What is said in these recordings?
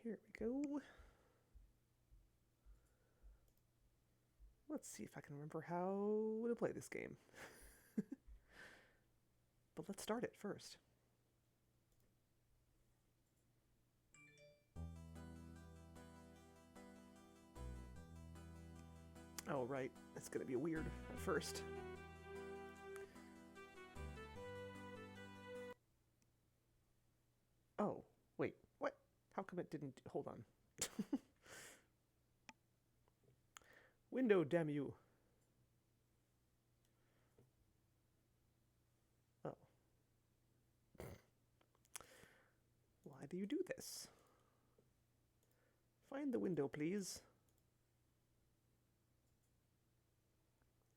Here we go. Let's see if I can remember how to play this game. But let's start it first. Oh, right. It's going to be weird at first. Oh, wait. What? How come it didn't... Hold on. Window, damn you. Oh. Why do you do this? Find the window, please.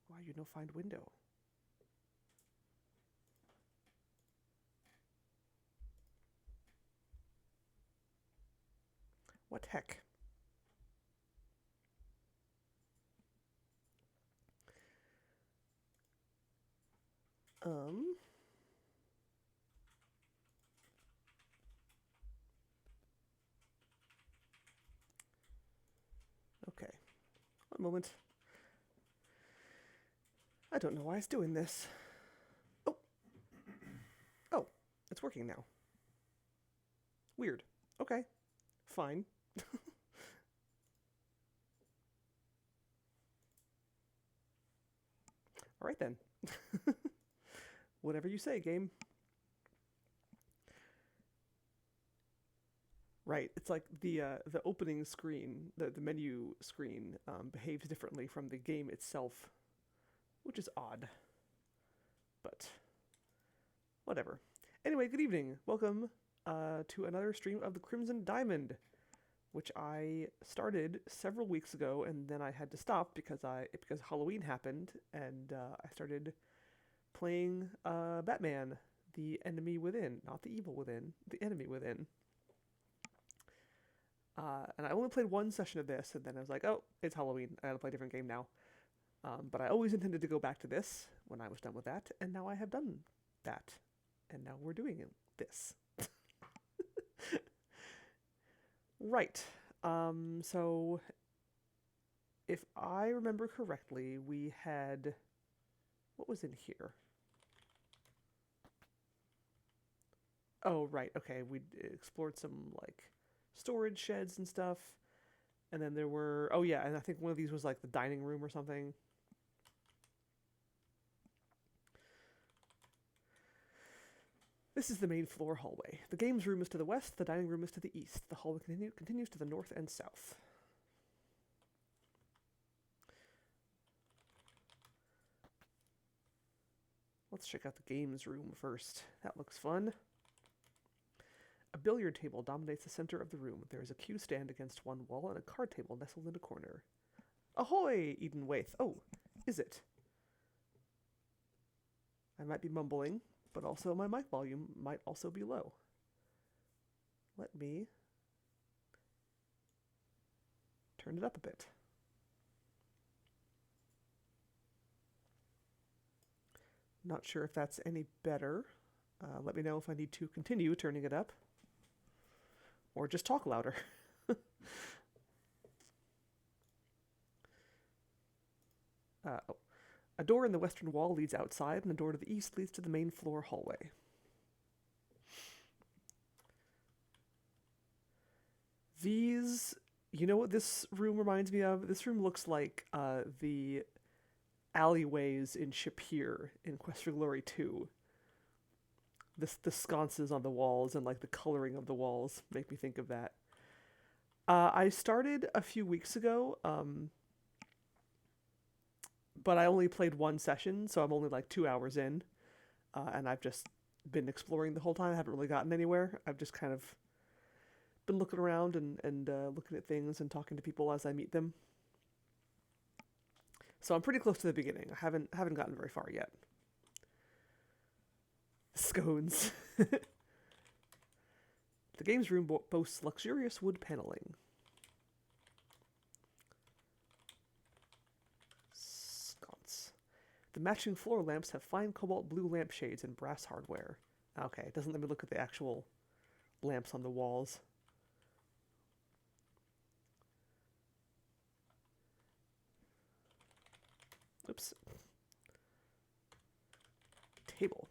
Why you no find window? What heck? Okay. One moment. I don't know why it's doing this. Oh. Oh, it's working now. Weird. Okay. Fine. All right then. Whatever you say, game. Right. It's like the opening screen, the menu screen, behaves differently from the game itself, which is odd. But whatever. Anyway, good evening. Welcome to another stream of the Crimson Diamond, which I started several weeks ago, and then I had to stop because Halloween happened, and I started playing Batman, the enemy within, not the evil within, the enemy within. And I only played one session of this, and then I was like, oh, it's Halloween. I gotta play a different game now. But I always intended to go back to this when I was done with that, and now I have done that. And now we're doing this. Right. So, if I remember correctly, we had... What was in here? Oh, right. Okay, we explored some, like, storage sheds and stuff. And then there were... Oh, yeah, and I think one of these was, like, the dining room or something. This is the main floor hallway. The games room is to the west, the dining room is to the east. The hallway continues to the north and south. Let's check out the games room first. That looks fun. A billiard table dominates the center of the room. There is a cue stand against one wall and a card table nestled in a corner. Ahoy, Eden Waith. Oh, is it? I might be mumbling, but also my mic volume might also be low. Let me turn it up a bit. Not sure if that's any better. Let me know if I need to continue turning it up. Or just talk louder. Oh. A door in the western wall leads outside, and a door to the east leads to the main floor hallway. These... You know what this room reminds me of? This room looks like the alleyways in Shapir in Quest for Glory 2. The sconces on the walls and like the coloring of the walls make me think of that. I started a few weeks ago, but I only played one session, so I'm only like 2 hours in, and I've just been exploring the whole time. I haven't really gotten anywhere. I've just kind of been looking around and looking at things and talking to people as I meet them. So I'm pretty close to the beginning. I haven't gotten very far yet. Scones. The games room boasts luxurious wood paneling. Sconce. The matching floor lamps have fine cobalt blue lampshades and brass hardware. Okay, it doesn't let me look at the actual lamps on the walls. Oops. Table.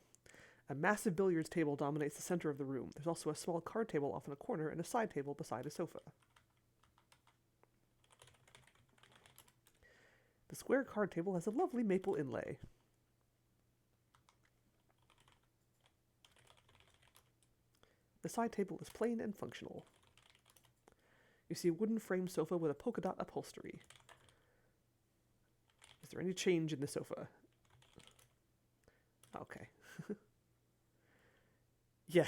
A massive billiards table dominates the center of the room. There's also a small card table off in a corner and a side table beside a sofa. The square card table has a lovely maple inlay. The side table is plain and functional. You see a wooden frame sofa with a polka dot upholstery. Is there any change in the sofa? Okay. Yeah.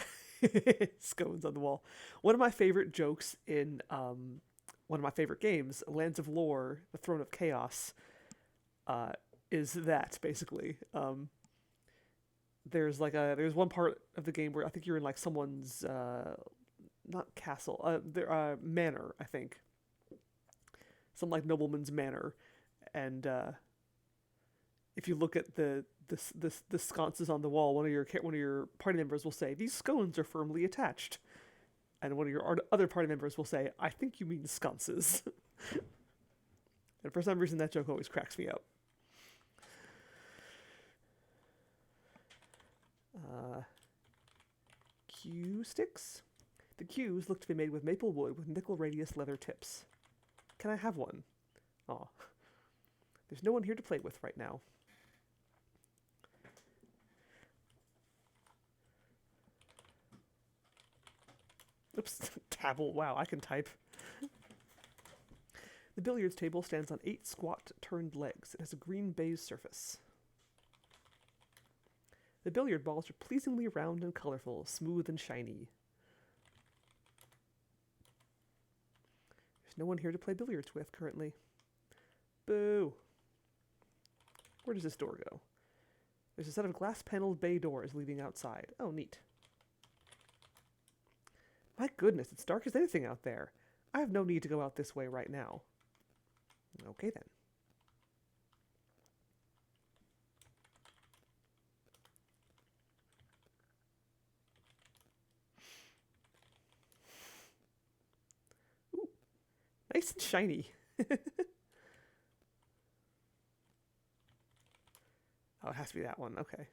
Scones on the wall. One of my favorite jokes in one of my favorite games, Lands of Lore, The Throne of Chaos, is that, basically. There's one part of the game where I think you're in like someone's not castle, manor, I think. Some like nobleman's manor, and if you look at the sconces on the wall, one of your party members will say, "These scones are firmly attached," and one of your other party members will say, "I think you mean sconces." And for some reason, that joke always cracks me up. Cue sticks. The cues look to be made with maple wood with nickel radius leather tips. Can I have one? Aw. There's no one here to play with right now. Oops, tabble. Wow, I can type. The billiards table stands on 8 squat turned legs. It has a green baize surface. The billiard balls are pleasingly round and colorful, smooth and shiny. There's no one here to play billiards with currently. Boo! Where does this door go? There's a set of glass-paneled bay doors leading outside. Oh, neat. My goodness, it's dark as anything out there. I have no need to go out this way right now. Okay, then. Ooh, nice and shiny. Oh, it has to be that one. Okay.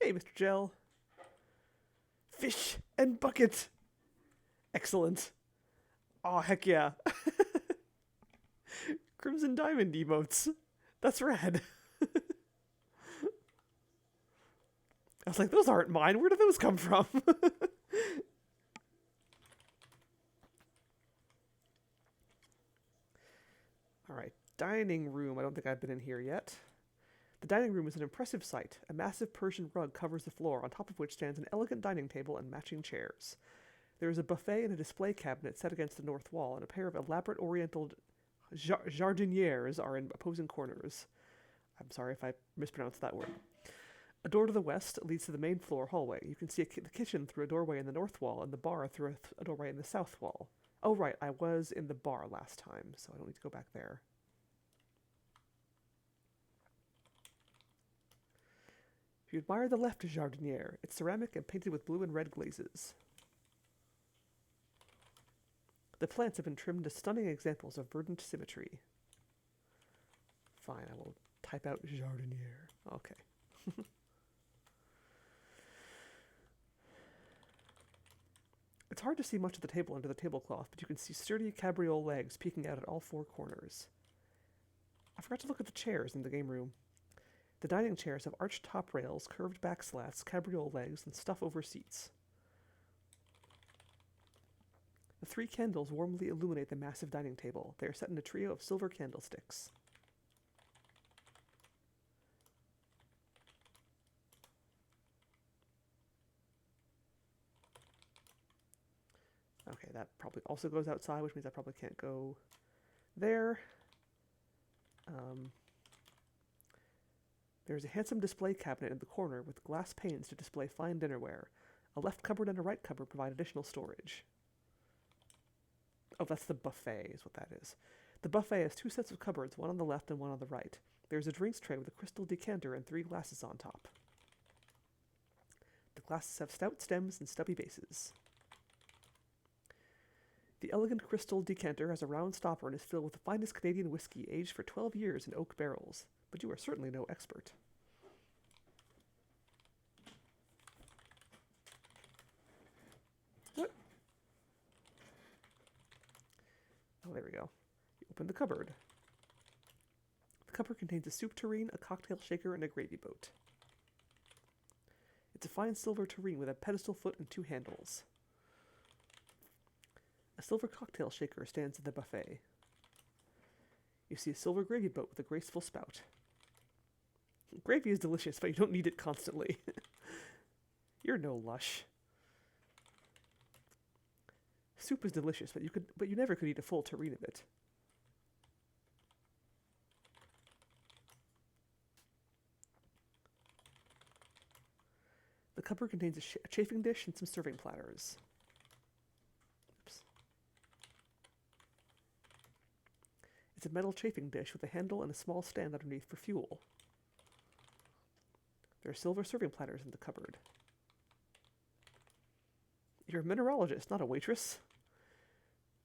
Hey, Mr. Gel. Fish and bucket. Excellent. Oh, heck yeah. Crimson Diamond emotes. That's rad. I was like, those aren't mine. Where did those come from? Alright, dining room. I don't think I've been in here yet. The dining room is an impressive sight. A massive Persian rug covers the floor, on top of which stands an elegant dining table and matching chairs. There is a buffet and a display cabinet set against the north wall, and a pair of elaborate oriental jardinières are in opposing corners. I'm sorry if I mispronounced that word. A door to the west leads to the main floor hallway. You can see the kitchen through a doorway in the north wall, and the bar through a doorway in the south wall. Oh, right, I was in the bar last time, so I don't need to go back there. If you admire the left jardiniere, it's ceramic and painted with blue and red glazes. The plants have been trimmed to stunning examples of verdant symmetry. Fine, I will type out jardiniere. Okay. It's hard to see much of the table under the tablecloth, but you can see sturdy cabriole legs peeking out at all 4 corners. I forgot to look at the chairs in the game room. The dining chairs have arched top rails, curved back slats, cabriole legs, and stuff over seats. The 3 candles warmly illuminate the massive dining table. They are set in a trio of silver candlesticks. Okay, that probably also goes outside, which means I probably can't go there. There's a handsome display cabinet in the corner with glass panes to display fine dinnerware. A left cupboard and a right cupboard provide additional storage. Oh, that's the buffet, is what that is. The buffet has 2 sets of cupboards, one on the left and one on the right. There's a drinks tray with a crystal decanter and 3 glasses on top. The glasses have stout stems and stubby bases. The elegant crystal decanter has a round stopper and is filled with the finest Canadian whiskey aged for 12 years in oak barrels. But you are certainly no expert. What? Oh, there we go. You open the cupboard. The cupboard contains a soup tureen, a cocktail shaker, and a gravy boat. It's a fine silver tureen with a pedestal foot and 2 handles. A silver cocktail shaker stands at the buffet. You see a silver gravy boat with a graceful spout. Gravy is delicious, but you don't need it constantly. You're no lush. Soup is delicious, but you never could eat a full tureen of it. The cupboard contains a chafing dish and some serving platters. Oops. It's a metal chafing dish with a handle and a small stand underneath for fuel. There are silver serving platters in the cupboard. You're a mineralogist, not a waitress.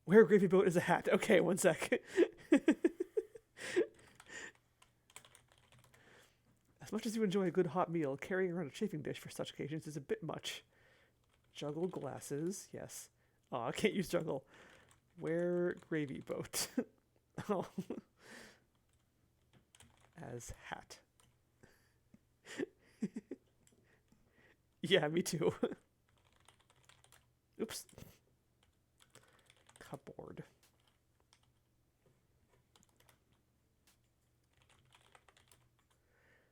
Wear a gravy boat as a hat. Okay, one sec. As much as you enjoy a good hot meal, carrying around a chafing dish for such occasions is a bit much. Juggle glasses, yes. Oh, I can't use juggle. Wear gravy boat. Oh. As hat. Yeah, me too. Oops. Cupboard.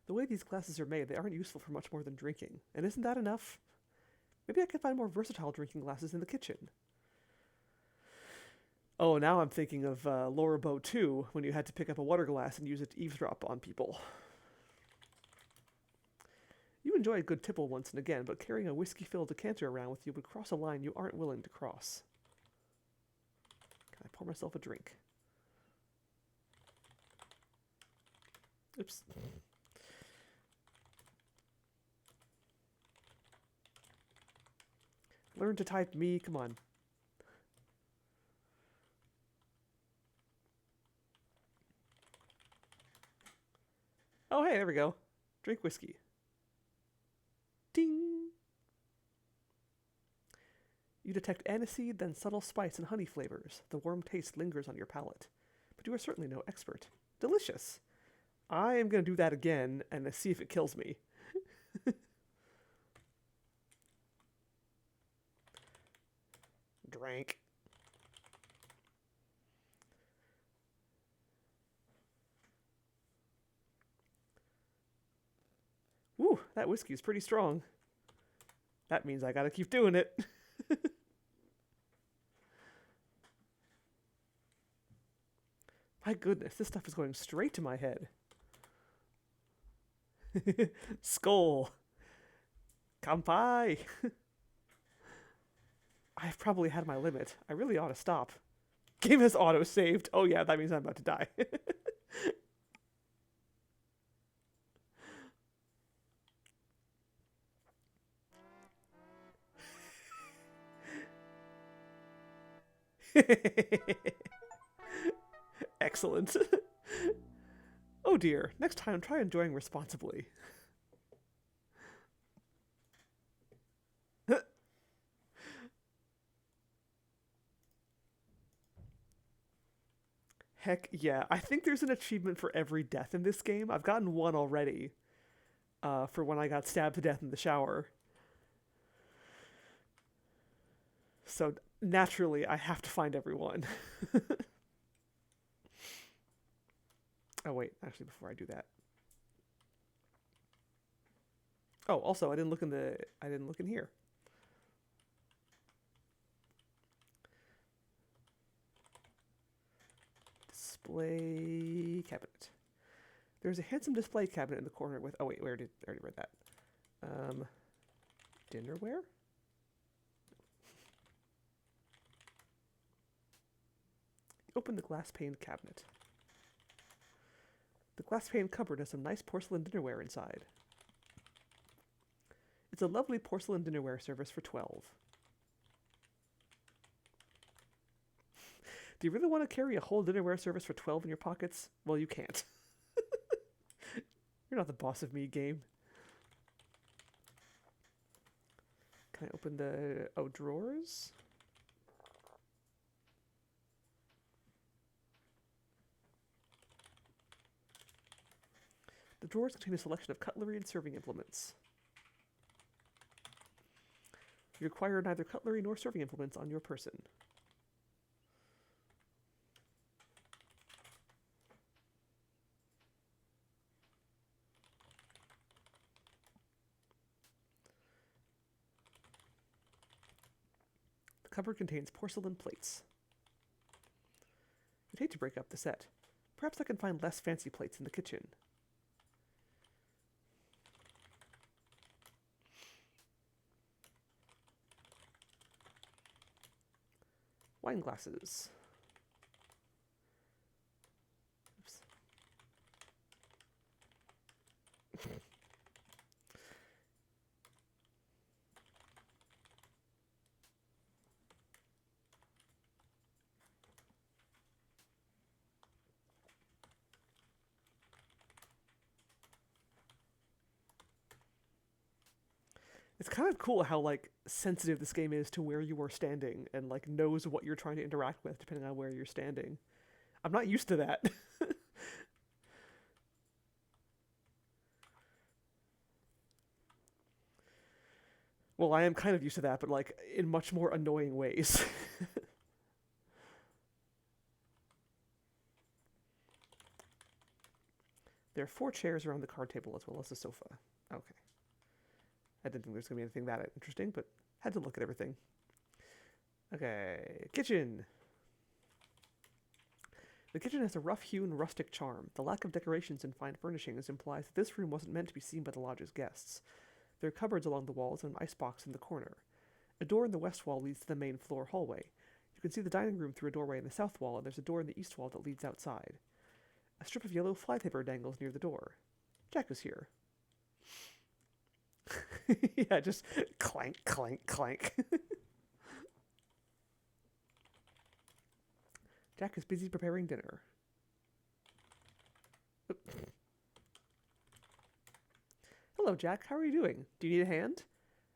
The way these glasses are made, they aren't useful for much more than drinking. And isn't that enough? Maybe I could find more versatile drinking glasses in the kitchen. Oh, now I'm thinking of Laura Bow 2, when you had to pick up a water glass and use it to eavesdrop on people. You enjoy a good tipple once and again, but carrying a whiskey-filled decanter around with you would cross a line you aren't willing to cross. Can I pour myself a drink? Oops. Learn to type me, come on. Oh, hey, there we go. Drink whiskey. Ding! You detect aniseed, then subtle spice and honey flavors. The warm taste lingers on your palate. But you are certainly no expert. Delicious. I am going to do that again and see if it kills me. Drank. Woo, that whiskey is pretty strong. That means I gotta keep doing it. My goodness, this stuff is going straight to my head. Skull. Kampai. I've probably had my limit. I really ought to stop. Game has auto-saved. Oh yeah, that means I'm about to die. Excellent. Oh dear, next time try enjoying responsibly. Heck yeah, I think there's an achievement for every death in this game. I've gotten one already, for when I got stabbed to death in the shower. So naturally, I have to find everyone. Oh wait, actually, before I do that. Oh, also, I didn't look in here. Display cabinet. There's a handsome display cabinet in the corner with. Oh wait, I already read that. Dinnerware. Open the glass pane cabinet. The glass pane cupboard has some nice porcelain dinnerware inside. It's a lovely porcelain dinnerware service for 12. Do you really want to carry a whole dinnerware service for 12 in your pockets? Well, you can't. You're not the boss of me, game. Can I open the... oh, drawers? The drawers contain a selection of cutlery and serving implements. You require neither cutlery nor serving implements on your person. The cupboard contains porcelain plates. I'd hate to break up the set. Perhaps I can find less fancy plates in the kitchen. Wine glasses. Oops. It's kind of cool how, like, sensitive this game is to where you are standing and, like, knows what you're trying to interact with depending on where you're standing. I'm not used to that. Well, I am kind of used to that, but, like, in much more annoying ways. There are 4 chairs around the card table as well as a sofa. Okay. I didn't think there was going to be anything that interesting, but had to look at everything. Okay, kitchen. The kitchen has a rough-hewn, rustic charm. The lack of decorations and fine furnishings implies that this room wasn't meant to be seen by the lodge's guests. There are cupboards along the walls and an icebox in the corner. A door in the west wall leads to the main floor hallway. You can see the dining room through a doorway in the south wall, and there's a door in the east wall that leads outside. A strip of yellow flypaper dangles near the door. Jack is here. Yeah, just clank, clank, clank. Jack is busy preparing dinner. Hello, Jack. How are you doing? Do you need a hand?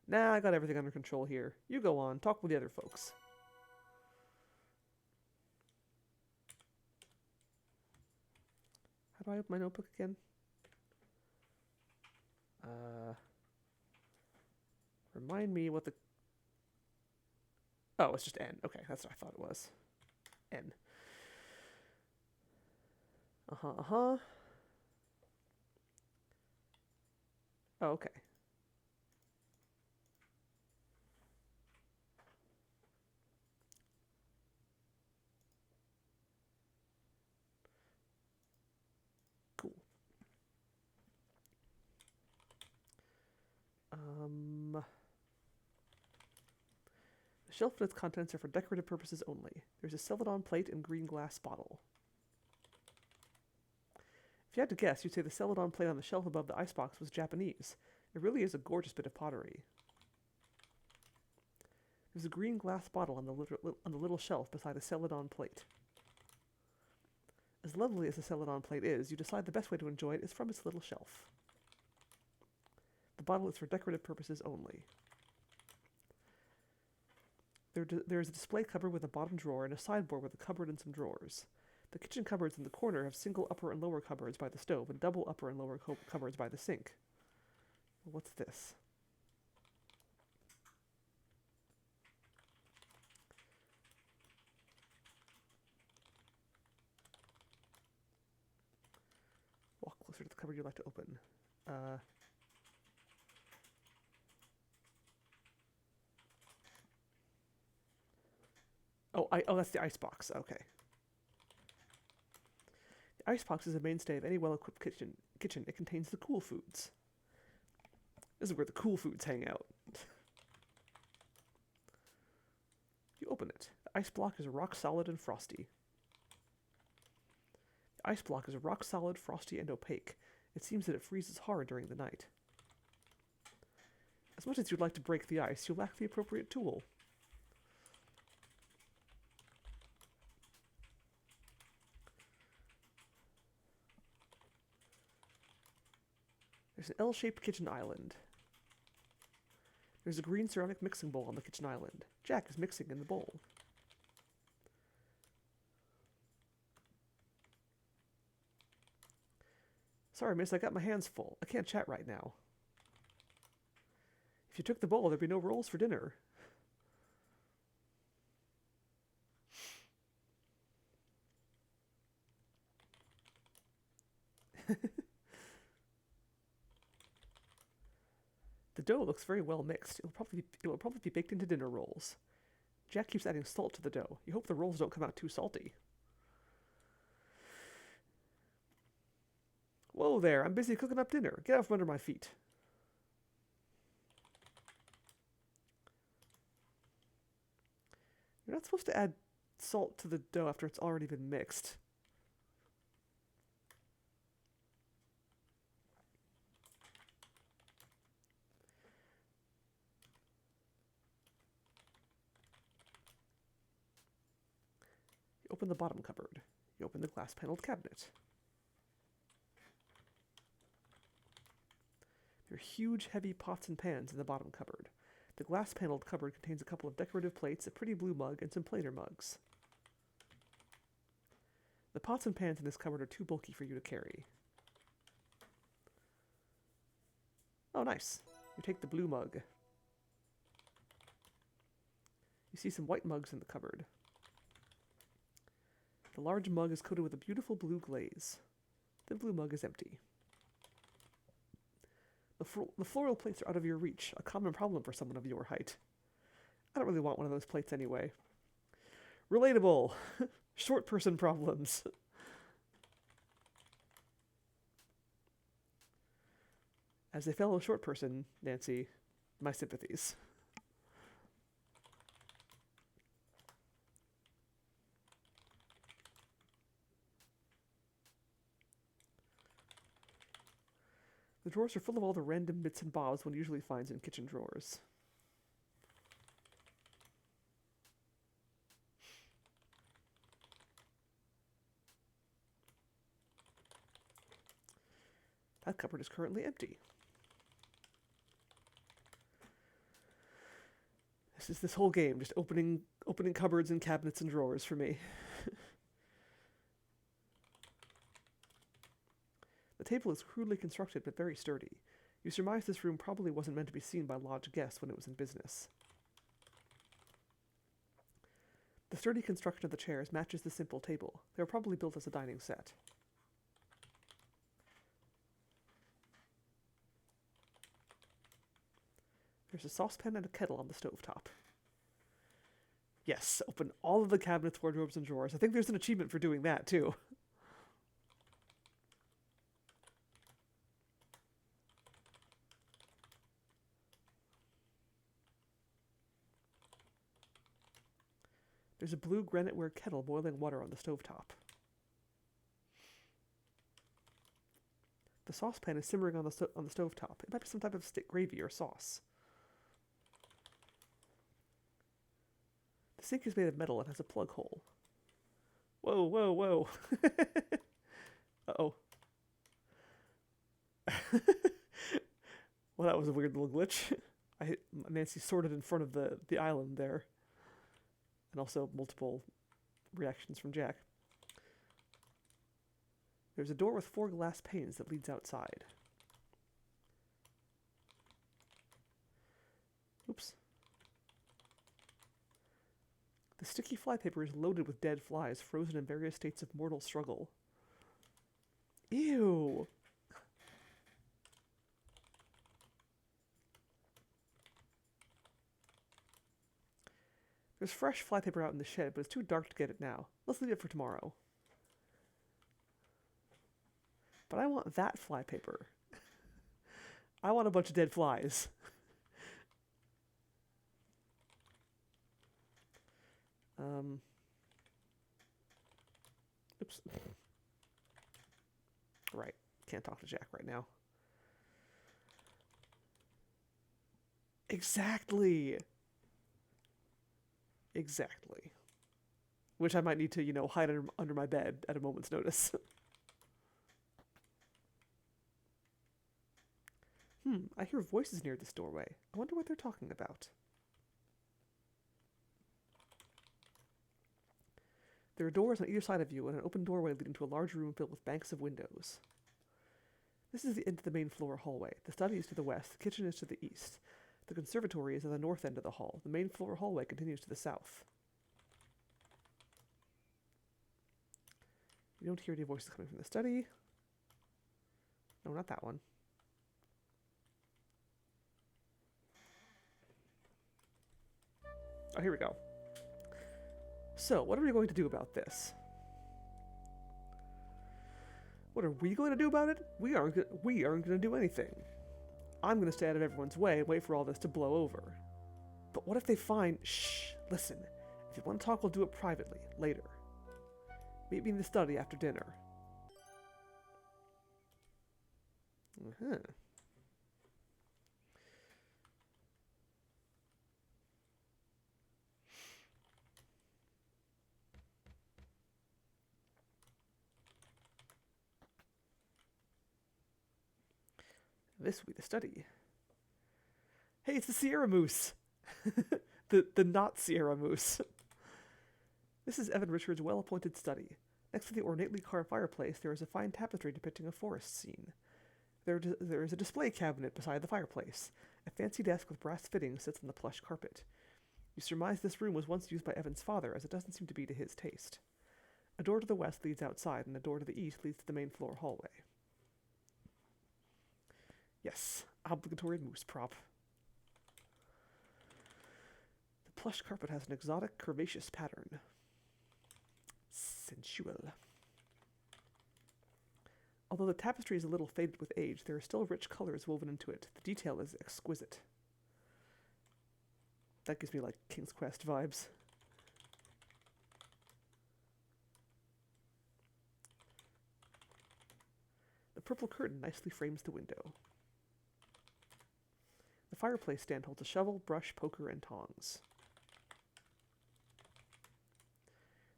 Nah, I got everything under control here. You go on. Talk with the other folks. How do I open my notebook again? Remind me what the... oh, it's just N. Okay, that's what I thought it was. N. Uh-huh. Oh, okay. Cool. The shelf and its contents are for decorative purposes only. There's a Celadon plate and green glass bottle. If you had to guess, you'd say the Celadon plate on the shelf above the icebox was Japanese. It really is a gorgeous bit of pottery. There's a green glass bottle on the little shelf beside the Celadon plate. As lovely as the Celadon plate is, you decide the best way to enjoy it is from its little shelf. The bottle is for decorative purposes only. There is a display cupboard with a bottom drawer and a sideboard with a cupboard and some drawers. The kitchen cupboards in the corner have single upper and lower cupboards by the stove and double upper and lower cupboards by the sink. What's this? Walk closer to the cupboard you'd like to open. Oh, that's the icebox. Okay. The icebox is a mainstay of any well-equipped kitchen. It contains the cool foods. This is where the cool foods hang out. You open it. The ice block is rock solid and frosty. The ice block is rock solid, frosty, and opaque. It seems that it freezes hard during the night. As much as you'd like to break the ice, you lack the appropriate tool. There's an L-shaped kitchen island. There's a green ceramic mixing bowl on the kitchen island. Jack is mixing in the bowl. Sorry, miss, I got my hands full. I can't chat right now. If you took the bowl, there'd be no rolls for dinner. The dough looks very well mixed. It will probably be baked into dinner rolls. Jack keeps adding salt to the dough. You hope the rolls don't come out too salty. Whoa there, I'm busy cooking up dinner. Get out from under my feet. You're not supposed to add salt to the dough after it's already been mixed. You open the bottom cupboard. You open the glass-paneled cabinet. There are huge, heavy pots and pans in the bottom cupboard. The glass-paneled cupboard contains a couple of decorative plates, a pretty blue mug, and some plainer mugs. The pots and pans in this cupboard are too bulky for you to carry. Oh, nice. You take the blue mug. You see some white mugs in the cupboard. The large mug is coated with a beautiful blue glaze. The blue mug is empty. The floral plates are out of your reach, a common problem for someone of your height. I don't really want one of those plates anyway. Relatable. Short person problems. As a fellow short person, Nancy, my sympathies. The drawers are full of all the random bits and bobs one usually finds in kitchen drawers. That cupboard is currently empty. This is this whole game, just opening cupboards and cabinets and drawers for me. The table is crudely constructed but very sturdy. You surmise this room probably wasn't meant to be seen by lodge guests when it was in business. The sturdy construction of the chairs matches the simple table. They were probably built as a dining set. There's a saucepan and a kettle on the stovetop. Yes, open all of the cabinets, wardrobes, and drawers. I think there's an achievement for doing that, too. There's a blue graniteware kettle boiling water on the stovetop. The saucepan is simmering on the stovetop. It might be some type of stick gravy or sauce. The sink is made of metal and has a plug hole. Whoa, whoa, whoa. Uh-oh. Well, that was a weird little glitch. Nancy sorted in front of the island there. And also multiple reactions from Jack. There's a door with 4 glass panes that leads outside. Oops. The sticky flypaper is loaded with dead flies, frozen in various states of mortal struggle. Ew! There's fresh flypaper out in the shed, but it's too dark to get it now. Let's leave it for tomorrow. But I want that flypaper. I want a bunch of dead flies. Oops. Right. Can't talk to Jack right now. Exactly. Exactly. Which I might need to, hide under my bed at a moment's notice. I hear voices near this doorway. I wonder what they're talking about. There are doors on either side of you and an open doorway leading to a large room filled with banks of windows. This is the end of the main floor hallway. The study is to the west, the kitchen is to the east. The conservatory is at the north end of the hall. The main floor hallway continues to the south. You don't hear any voices coming from the study. No, not that one. Oh, here we go. So, what are we going to do about this? What are we going to do about it? We aren't going to do anything. I'm going to stay out of everyone's way and wait for all this to blow over. But what if they find... Shh! Listen. If you want to talk, we'll do it privately, later. Meet me in the study after dinner. Uh-huh. This will be the study. Hey, it's the Sierra Moose! the not Sierra Moose. This is Evan Richards' well-appointed study. Next to the ornately carved fireplace, there is a fine tapestry depicting a forest scene. There is a display cabinet beside the fireplace. A fancy desk with brass fittings sits on the plush carpet. You surmise this room was once used by Evan's father, as it doesn't seem to be to his taste. A door to the west leads outside, and a door to the east leads to the main floor hallway. Yes, obligatory moose prop. The plush carpet has an exotic, curvaceous pattern. Sensual. Although the tapestry is a little faded with age, there are still rich colors woven into it. The detail is exquisite. That gives me, like, King's Quest vibes. The purple curtain nicely frames the window. The fireplace stand holds a shovel, brush, poker, and tongs.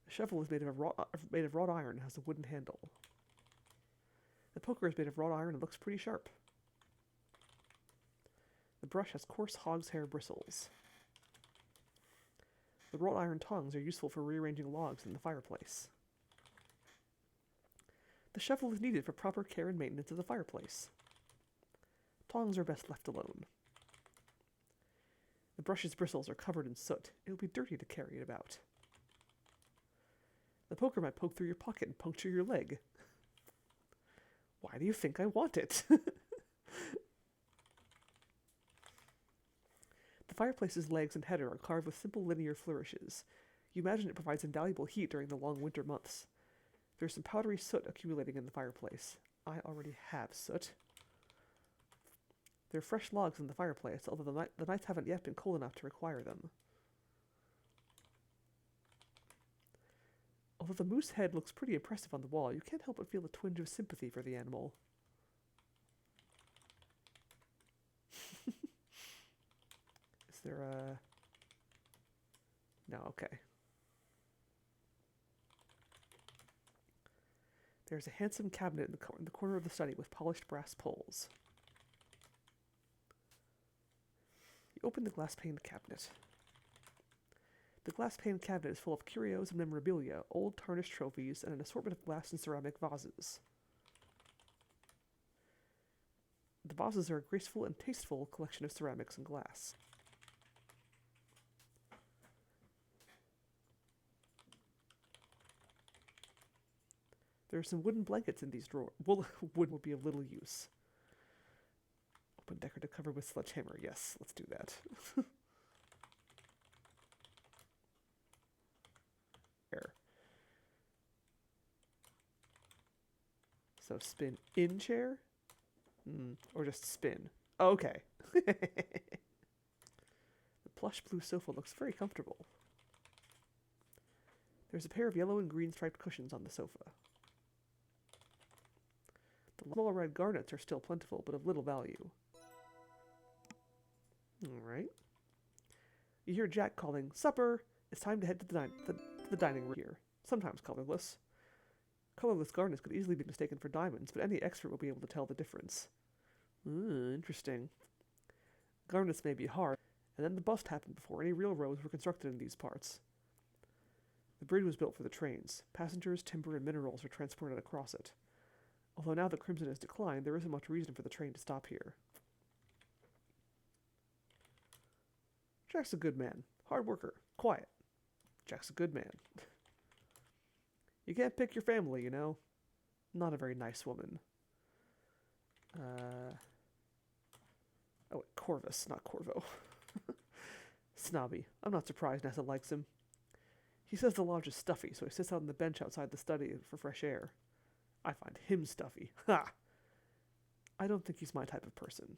The shovel is made of wrought iron and has a wooden handle. The poker is made of wrought iron and looks pretty sharp. The brush has coarse hog's hair bristles. The wrought iron tongs are useful for rearranging logs in the fireplace. The shovel is needed for proper care and maintenance of the fireplace. Tongs are best left alone. The brush's bristles are covered in soot. It would be dirty to carry it about. The poker might poke through your pocket and puncture your leg. Why do you think I want it? The fireplace's legs and header are carved with simple linear flourishes. You imagine it provides invaluable heat during the long winter months. There's some powdery soot accumulating in the fireplace. I already have soot. There are fresh logs in the fireplace, although the nights haven't yet been cold enough to require them. Although the moose head looks pretty impressive on the wall, you can't help but feel a twinge of sympathy for the animal. Is there a... No, okay. There's a handsome cabinet in the corner of the study with polished brass poles. You open the glass-paned cabinet. The glass-paned cabinet is full of curios and memorabilia, old tarnished trophies, and an assortment of glass and ceramic vases. The vases are a graceful and tasteful collection of ceramics and glass. There are some wooden blankets in these drawers. Wood will be of little use. Open decorative cover with sledgehammer. Yes, let's do that. There. So spin in chair? Or just spin. Oh, okay. The plush blue sofa looks very comfortable. There's a pair of yellow and green striped cushions on the sofa. The small red garnets are still plentiful, but of little value. Alright. You hear Jack calling, "Supper! It's time to head to the dining room here." Sometimes colorless. Colorless garnets could easily be mistaken for diamonds, but any expert will be able to tell the difference. Interesting. Governance may be hard, and then the bust happened before any real roads were constructed in these parts. The bridge was built for the trains. Passengers, timber, and minerals were transported across it. Although now that Crimson has declined, there isn't much reason for the train to stop here. Jack's a good man. Hard worker. Quiet. Jack's a good man. You can't pick your family, you know? Not a very nice woman. Oh, Corvus, not Corvo. Snobby. I'm not surprised Nessa likes him. He says the lodge is stuffy, so he sits out on the bench outside the study for fresh air. I find him stuffy. Ha! I don't think he's my type of person.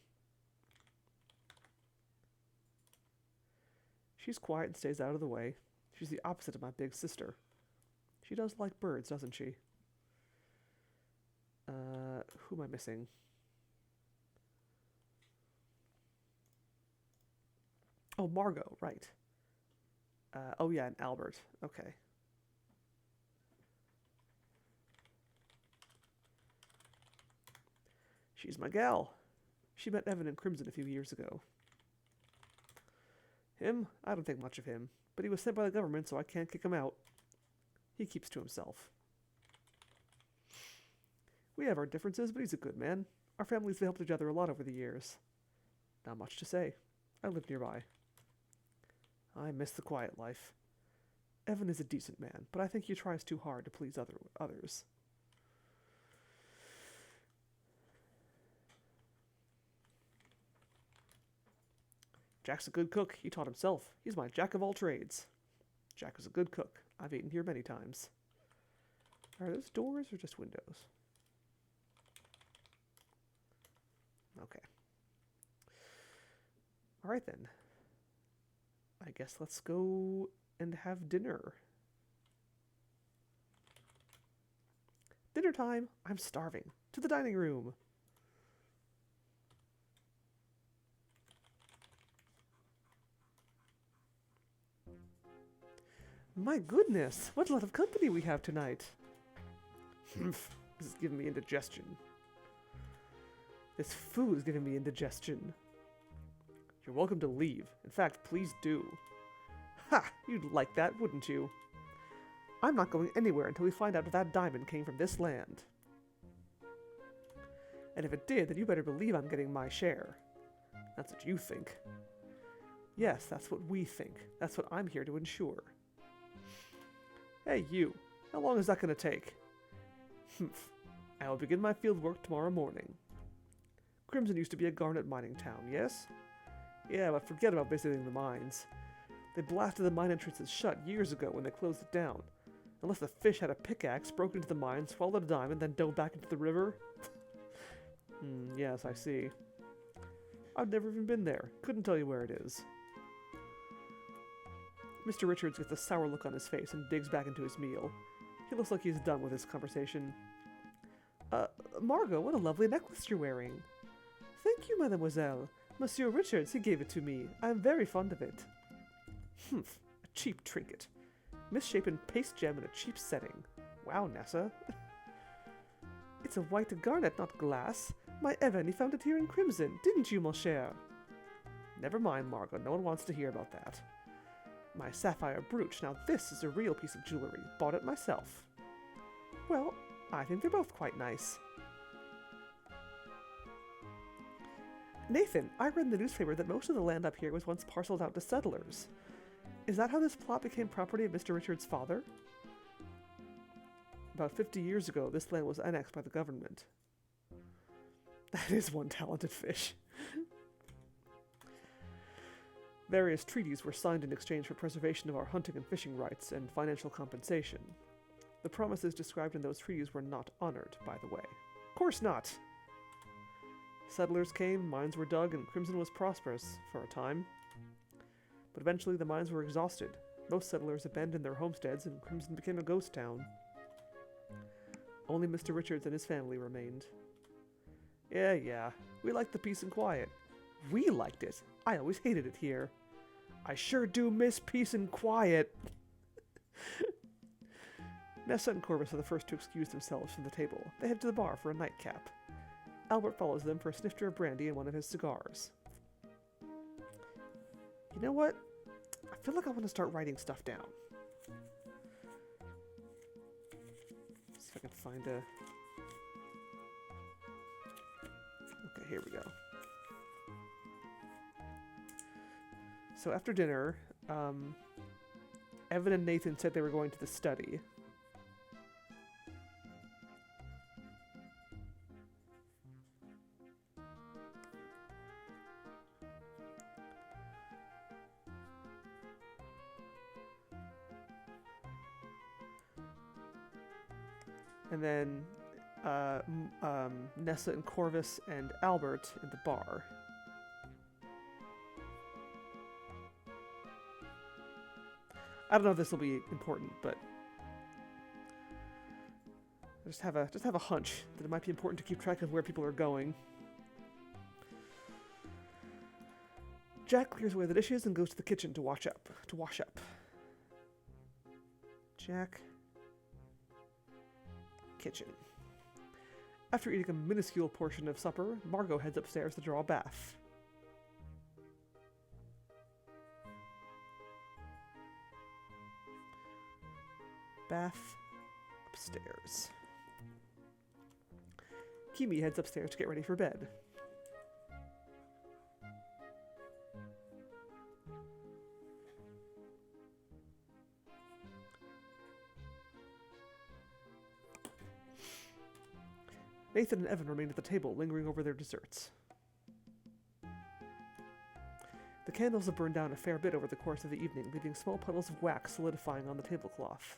She's quiet and stays out of the way. She's the opposite of my big sister. She does like birds, doesn't she? Who am I missing? Oh, Margot, right. Oh yeah, and Albert. Okay. She's my gal. She met Evan in Crimson a few years ago. Him? I don't think much of him. But he was sent by the government, so I can't kick him out. He keeps to himself. We have our differences, but he's a good man. Our families have helped each other a lot over the years. Not much to say. I live nearby. I miss the quiet life. Evan is a decent man, but I think he tries too hard to please others. Jack's a good cook. He taught himself. He's my jack of all trades. Jack is a good cook. I've eaten here many times. Are those doors or just windows? Okay. Alright then. I guess let's go and have dinner. Dinner time! I'm starving. To the dining room! My goodness, what a lot of company we have tonight. This is giving me indigestion. This food is giving me indigestion. You're welcome to leave. In fact, please do. Ha! You'd like that, wouldn't you? I'm not going anywhere until we find out if that diamond came from this land. And if it did, then you better believe I'm getting my share. That's what you think. Yes, that's what we think. That's what I'm here to ensure. Hey, you. How long is that going to take? I will begin my field work tomorrow morning. Crimson used to be a garnet mining town, yes? Yeah, but forget about visiting the mines. They blasted the mine entrances shut years ago when they closed it down. Unless the fish had a pickaxe, broke into the mine, swallowed a diamond, then dove back into the river. Yes, I see. I've never even been there. Couldn't tell you where it is. Mr. Richards gets a sour look on his face and digs back into his meal. He looks like he's done with this conversation. Margot, what a lovely necklace you're wearing. Thank you, mademoiselle. Monsieur Richards, he gave it to me. I am very fond of it. A cheap trinket. Misshapen paste gem in a cheap setting. Wow, Nessa. It's a white garnet, not glass. My Evan, he found it here in Crimson, didn't you, mon cher? Never mind, Margot. No one wants to hear about that. My sapphire brooch. Now this is a real piece of jewelry. Bought it myself. Well, I think they're both quite nice. Nathan, I read in the newspaper that most of the land up here was once parceled out to settlers. Is that how this plot became property of Mr. Richards' father? About 50 years ago, this land was annexed by the government. That is one talented fish. Various treaties were signed in exchange for preservation of our hunting and fishing rights and financial compensation. The promises described in those treaties were not honored, by the way. Of course not! Settlers came, mines were dug, and Crimson was prosperous for a time. But eventually the mines were exhausted. Most settlers abandoned their homesteads, and Crimson became a ghost town. Only Mr. Richards and his family remained. Yeah, we liked the peace and quiet. We liked it. I always hated it here. I sure do miss peace and quiet. Nessa and Corvus are the first to excuse themselves from the table. They head to the bar for a nightcap. Albert follows them for a snifter of brandy and one of his cigars. You know what? I feel like I want to start writing stuff down. See if I can find a... Okay, here we go. So after dinner, Evan and Nathan said they were going to the study. And then Nessa and Corvus and Albert in the bar. I don't know if this will be important, but I just have a hunch that it might be important to keep track of where people are going. Jack clears away the dishes and goes to the kitchen to wash up. Jack. Kitchen. After eating a minuscule portion of supper, Margot heads upstairs to draw a bath. Bath upstairs. Kimi heads upstairs to get ready for bed. Nathan and Evan remain at the table, lingering over their desserts. The candles have burned down a fair bit over the course of the evening, leaving small puddles of wax solidifying on the tablecloth.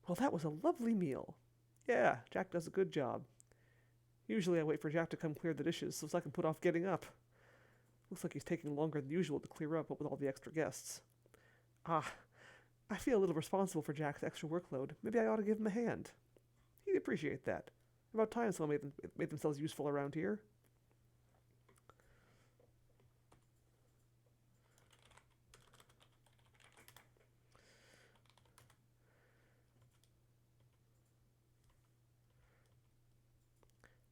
Well, that was a lovely meal. Yeah, Jack does a good job. Usually I wait for Jack to come clear the dishes so I can put off getting up. Looks like he's taking longer than usual to clear up with all the extra guests. I feel a little responsible for Jack's extra workload. Maybe I ought to give him a hand. He'd appreciate that. About time someone made themselves useful around here.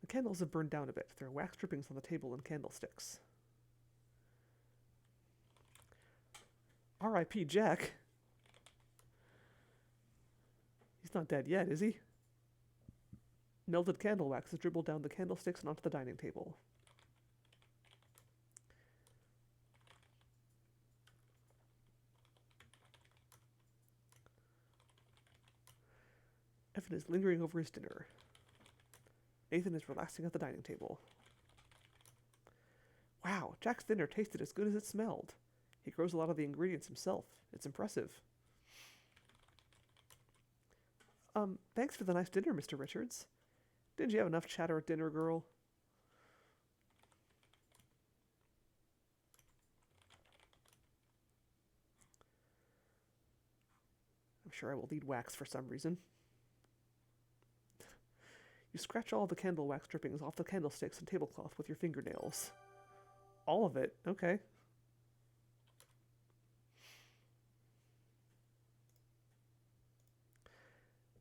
The candles have burned down a bit. There are wax drippings on the table and candlesticks. R.I.P. Jack. He's not dead yet, is he? Melted candle wax is dribbled down the candlesticks and onto the dining table. Evan is lingering over his dinner. Nathan is relaxing at the dining table. Wow, Jack's dinner tasted as good as it smelled. He grows a lot of the ingredients himself. It's impressive. Thanks for the nice dinner, Mr. Richards. Didn't you have enough chatter at dinner, girl? I'm sure I will need wax for some reason. You scratch all the candle wax drippings off the candlesticks and tablecloth with your fingernails. All of it? Okay.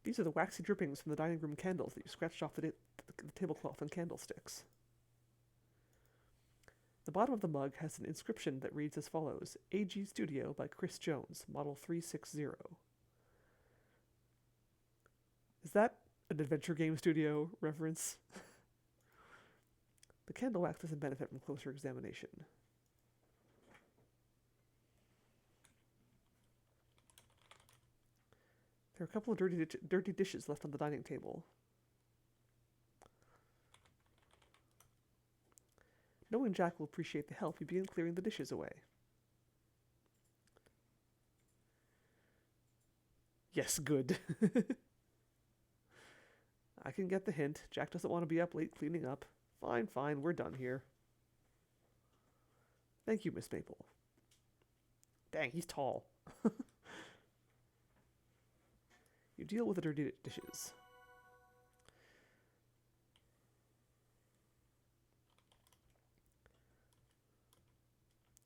These are the waxy drippings from the dining room candles that you scratched off the tablecloth and candlesticks. The bottom of the mug has an inscription that reads as follows: AG Studio by Chris Jones, Model 360. Is that an adventure game studio reference? The candle wax doesn't benefit from closer examination. There are a couple of dirty dishes left on the dining table. Knowing Jack will appreciate the help, you begin clearing the dishes away. Yes, good. I can get the hint. Jack doesn't want to be up late cleaning up. Fine, we're done here. Thank you, Miss Maple. Dang, he's tall. You deal with the dirty dishes.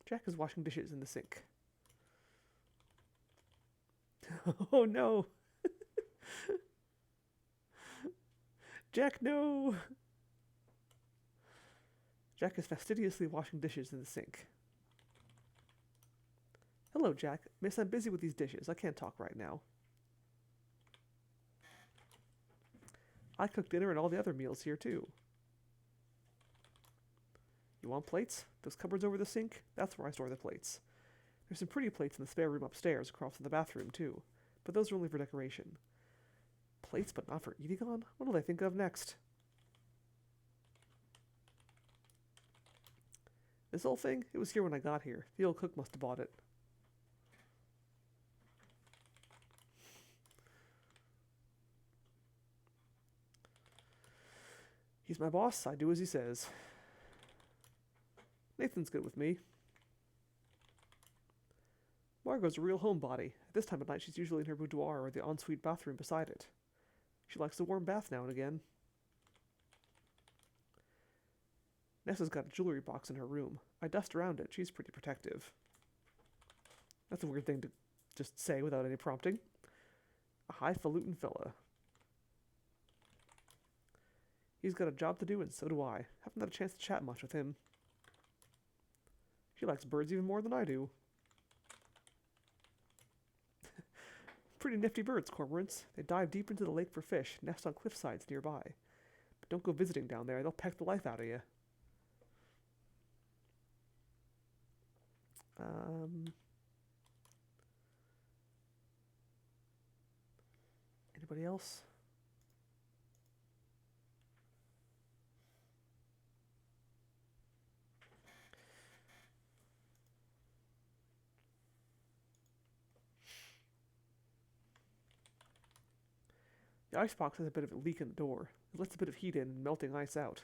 Jack is washing dishes in the sink. Oh no! Jack, no! Jack is fastidiously washing dishes in the sink. Hello, Jack. Miss, I'm busy with these dishes. I can't talk right now. I cook dinner and all the other meals here, too. You want plates? Those cupboards over the sink? That's where I store the plates. There's some pretty plates in the spare room upstairs, across from the bathroom, too. But those are only for decoration. Plates, but not for eating on? What will I think of next? This whole thing? It was here when I got here. The old cook must have bought it. He's my boss. I do as he says. Nathan's good with me. Margot's a real homebody. At this time of night, she's usually in her boudoir or the ensuite bathroom beside it. She likes a warm bath now and again. Nessa's got a jewelry box in her room. I dust around it. She's pretty protective. That's a weird thing to just say without any prompting. A highfalutin fella. He's got a job to do, and so do I. Haven't had a chance to chat much with him. She likes birds even more than I do. Pretty nifty birds, cormorants. They dive deep into the lake for fish, nest on cliff sides nearby. But don't go visiting down there. They'll peck the life out of you. Anybody else? The icebox has a bit of a leak in the door. It lets a bit of heat in and melting ice out.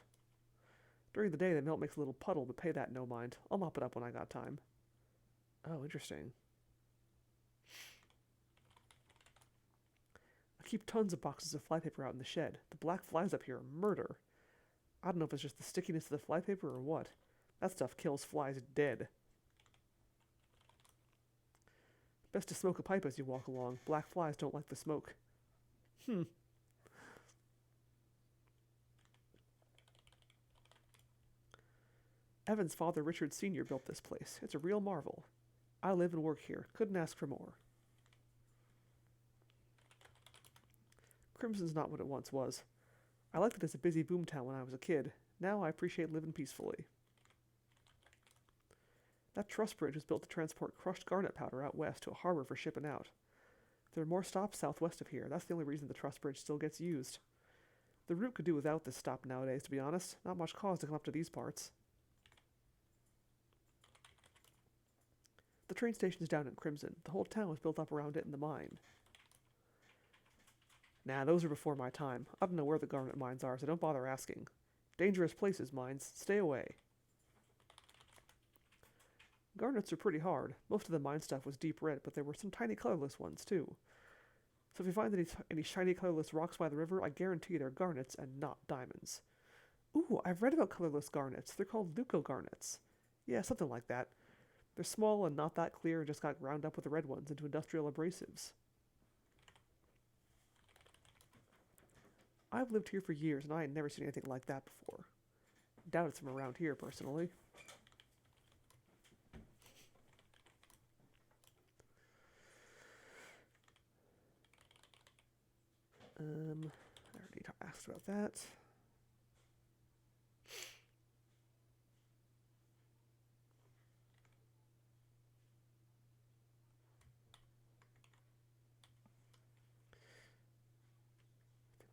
During the day, the melt makes a little puddle, but pay that no mind. I'll mop it up when I got time. Oh, interesting. I keep tons of boxes of flypaper out in the shed. The black flies up here are murder. I don't know if it's just the stickiness of the flypaper or what. That stuff kills flies dead. Best to smoke a pipe as you walk along. Black flies don't like the smoke. Evan's father, Richard Sr., built this place. It's a real marvel. I live and work here. Couldn't ask for more. Crimson's not what it once was. I liked it as a busy boomtown when I was a kid. Now I appreciate living peacefully. That truss bridge was built to transport crushed garnet powder out west to a harbor for shipping out. There are more stops southwest of here. That's the only reason the truss bridge still gets used. The route could do without this stop nowadays, to be honest. Not much cause to come up to these parts. The train station is down in Crimson. The whole town was built up around it and the mine. Nah, those are before my time. I don't know where the garnet mines are, so don't bother asking. Dangerous places, mines. Stay away. Garnets are pretty hard. Most of the mine stuff was deep red, but there were some tiny colorless ones, too. So if you find any shiny colorless rocks by the river, I guarantee they're garnets and not diamonds. Ooh, I've read about colorless garnets. They're called leucogarnets. Yeah, something like that. They're small and not that clear and just got ground up with the red ones into industrial abrasives. I've lived here for years and I ain't never seen anything like that before. Doubt it's from around here, personally. I already asked about that.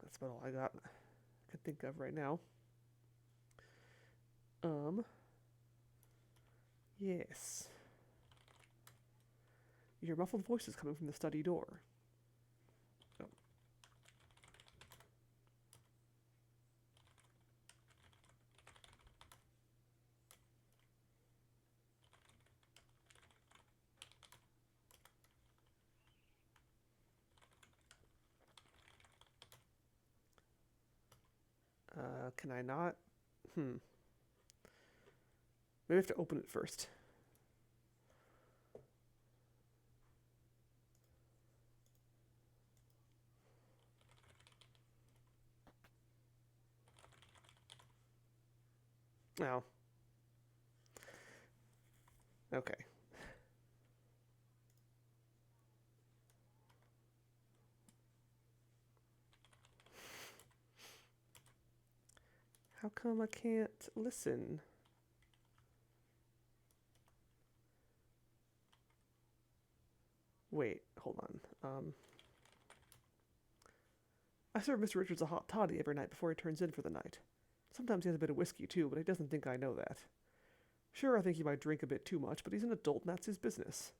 That's about all I got. I can think of right now. Yes. You hear muffled voices coming from the study door. Oh. Can I not? Maybe I have to open it first. Now, Okay. How come I can't listen? Wait, hold on. I serve Mr. Richards a hot toddy every night before he turns in for the night. Sometimes he has a bit of whiskey, too, but he doesn't think I know that. Sure, I think he might drink a bit too much, but he's an adult and that's his business.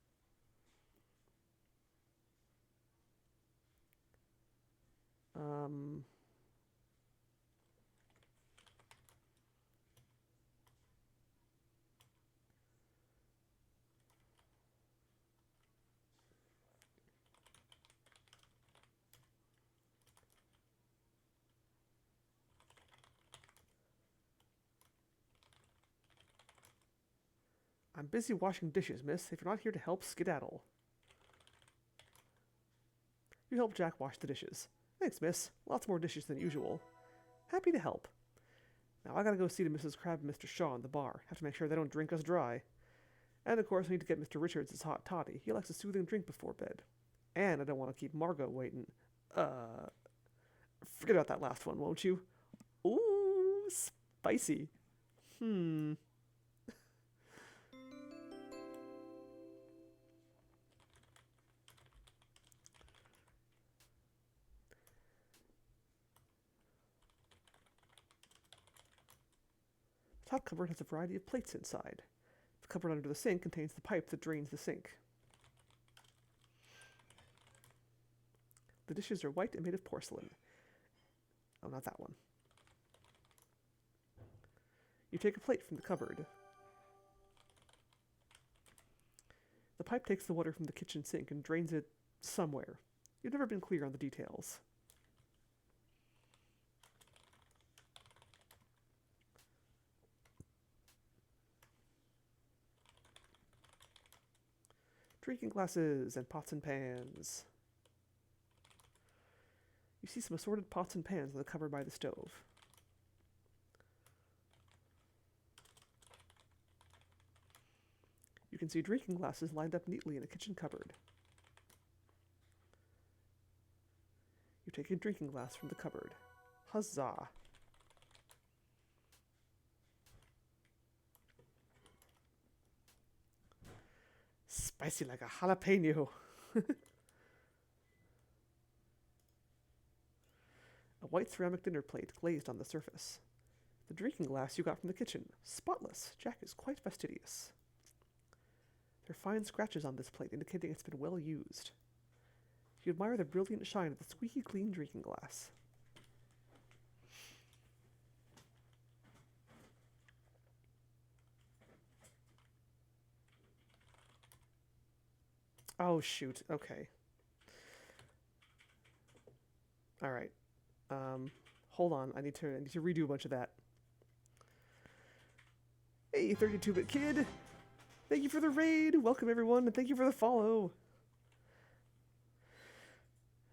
Um... I'm busy washing dishes, miss. If you're not here to help, skedaddle. You help Jack wash the dishes. Thanks, miss. Lots more dishes than usual. Happy to help. Now I gotta go see to Mrs. Crabbe and Mr. Shaw in the bar. Have to make sure they don't drink us dry. And of course I need to get Mr. Richards his hot toddy. He likes a soothing drink before bed. And I don't want to keep Margot waiting. Forget about that last one, won't you? Ooh, spicy. The top cupboard has a variety of plates inside. The cupboard under the sink contains the pipe that drains the sink. The dishes are white and made of porcelain. Oh, not that one. You take a plate from the cupboard. The pipe takes the water from the kitchen sink and drains it somewhere. You've never been clear on the details. Drinking glasses and pots and pans. You see some assorted pots and pans on the cupboard by the stove. You can see drinking glasses lined up neatly in a kitchen cupboard. You take a drinking glass from the cupboard. Huzzah! Spicy like a jalapeno. A white ceramic dinner plate glazed on the surface. The drinking glass you got from the kitchen. Spotless. Jack is quite fastidious. There are fine scratches on this plate, indicating it's been well used. You admire the brilliant shine of the squeaky clean drinking glass. Oh, shoot. Okay. Alright. Hold on. I need to redo a bunch of that. Hey, 32-bit kid! Thank you for the raid! Welcome, everyone, and thank you for the follow!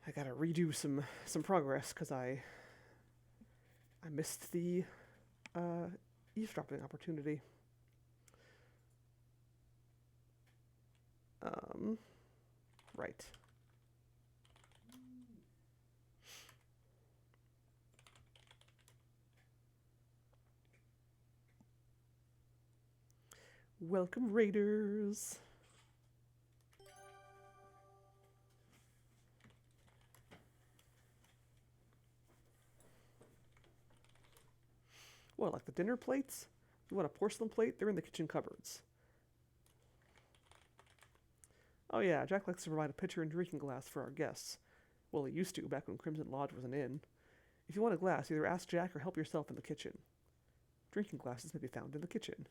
I gotta redo some progress, because I missed the eavesdropping opportunity. Right. Welcome, raiders! What, like the dinner plates? If you want a porcelain plate, they're in the kitchen cupboards. Oh yeah, Jack likes to provide a pitcher and drinking glass for our guests. Well, he used to, back when Crimson Lodge was an inn. If you want a glass, either ask Jack or help yourself in the kitchen. Drinking glasses may be found in the kitchen.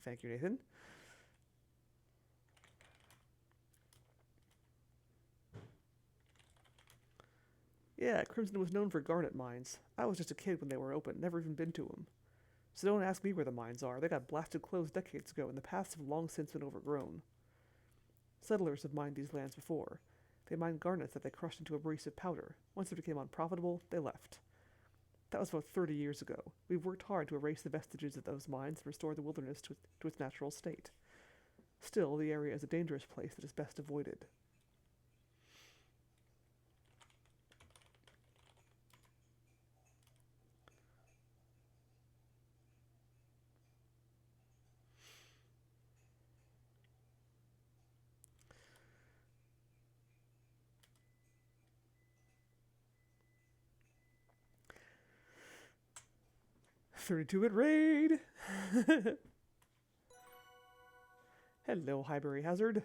Thank you, Nathan. Yeah, Crimson was known for garnet mines. I was just a kid when they were open, never even been to them. So don't ask me where the mines are. They got blasted closed decades ago, and the paths have long since been overgrown. Settlers have mined these lands before. They mined garnets that they crushed into abrasive powder. Once it became unprofitable, they left. That was about 30 years ago. We've worked hard to erase the vestiges of those mines and restore the wilderness to its natural state. Still, the area is a dangerous place that is best avoided. $32-bit raid! Hello, Highbury Hazard.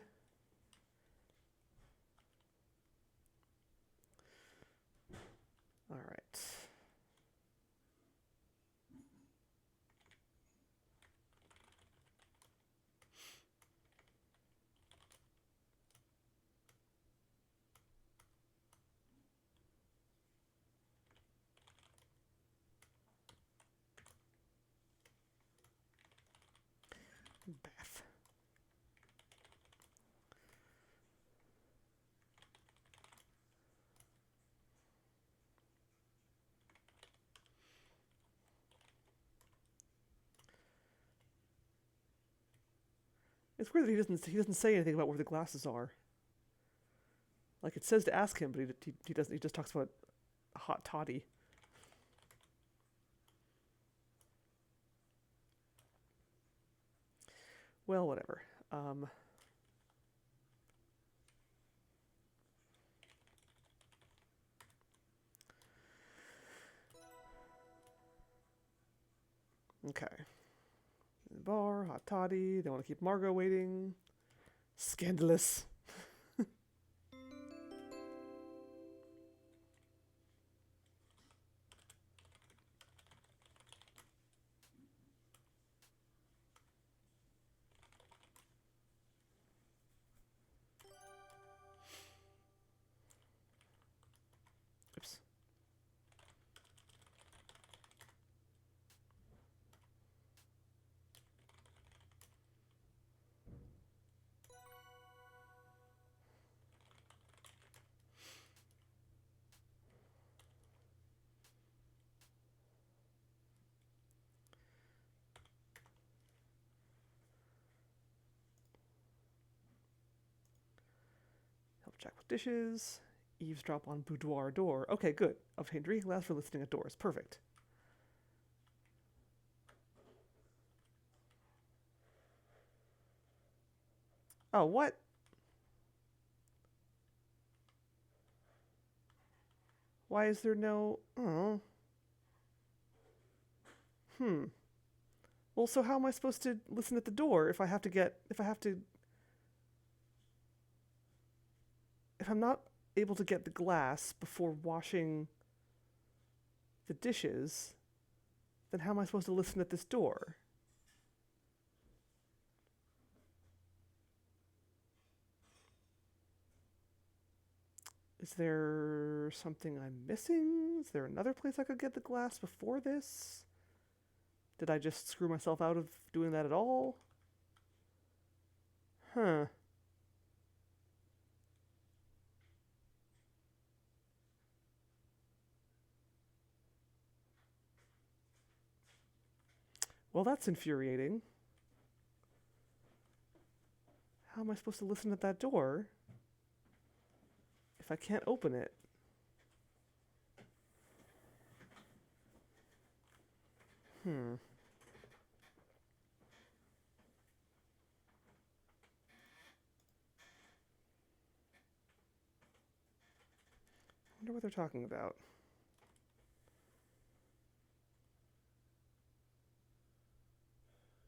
All right. Bath. It's weird that he doesn't say anything about where the glasses are. Like it says to ask him, but he doesn't. He just talks about a hot toddy. Well, whatever. Okay. Bar, hot toddy. They want to keep Margot waiting. Scandalous. Oops. Help Jack with dishes. Eavesdrop on boudoir door. Okay, good. Obtain drinking glass for listening at doors. Perfect. Oh, what? Why is there no... Oh. Well, so how am I supposed to listen at the door if I'm not able to get the glass before washing the dishes, then how am I supposed to listen at this door? Is there something I'm missing? Is there another place I could get the glass before this? Did I just screw myself out of doing that at all? Huh. Well, that's infuriating. How am I supposed to listen at that door if I can't open it? I wonder what they're talking about.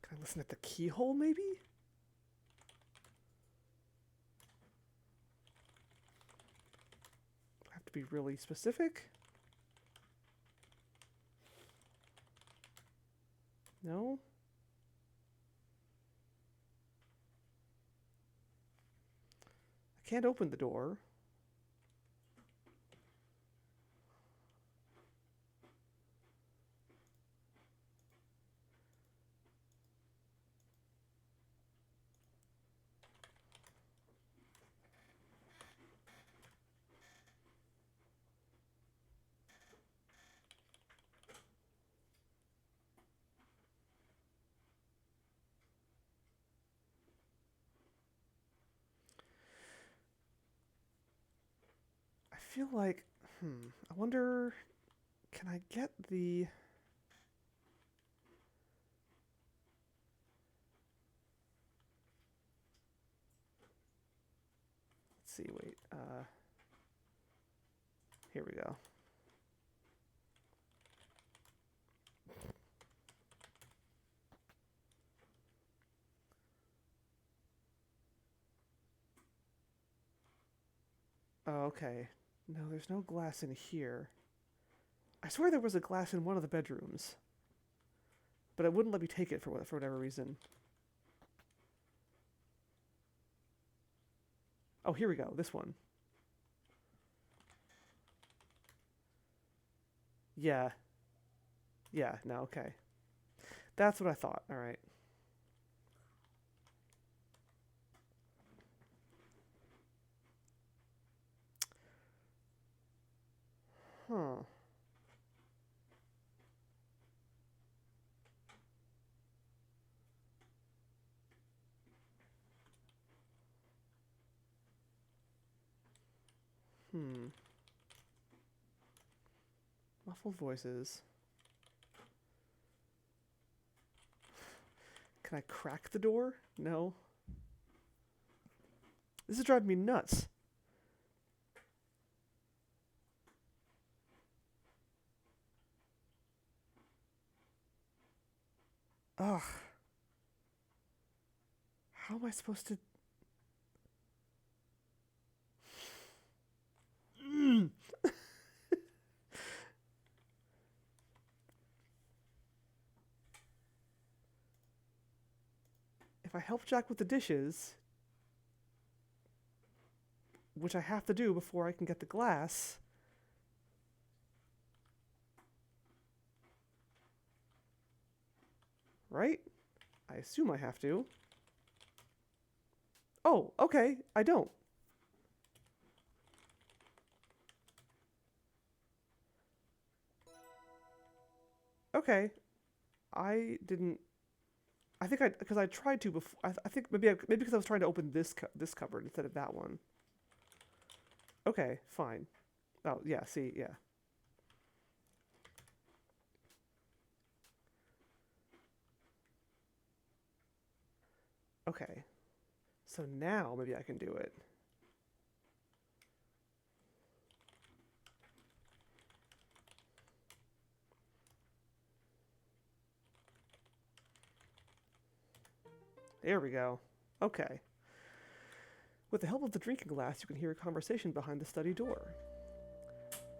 Can I listen at the keyhole, maybe? Do I have to be really specific? No? I can't open the door. feel like, I wonder, can I get the... Let's see, wait, here we go. Oh, okay. No, there's no glass in here. I swear there was a glass in one of the bedrooms. But it wouldn't let me take it for whatever reason. Oh, here we go. This one. Yeah. Yeah, no, okay. That's what I thought. All right. Huh. Muffled voices. Can I crack the door? No. This is driving me nuts. Ugh. How am I supposed to... If I help Jack with the dishes, which I have to do before I can get the glass... Right? I assume I have to. Oh, okay. I don't. Okay. I didn't... I think because I tried to before. I think maybe because I was trying to open this cupboard instead of that one. Okay, fine. Oh, yeah, see, yeah. Okay. So now maybe I can do it. There we go. Okay. With the help of the drinking glass, you can hear a conversation behind the study door.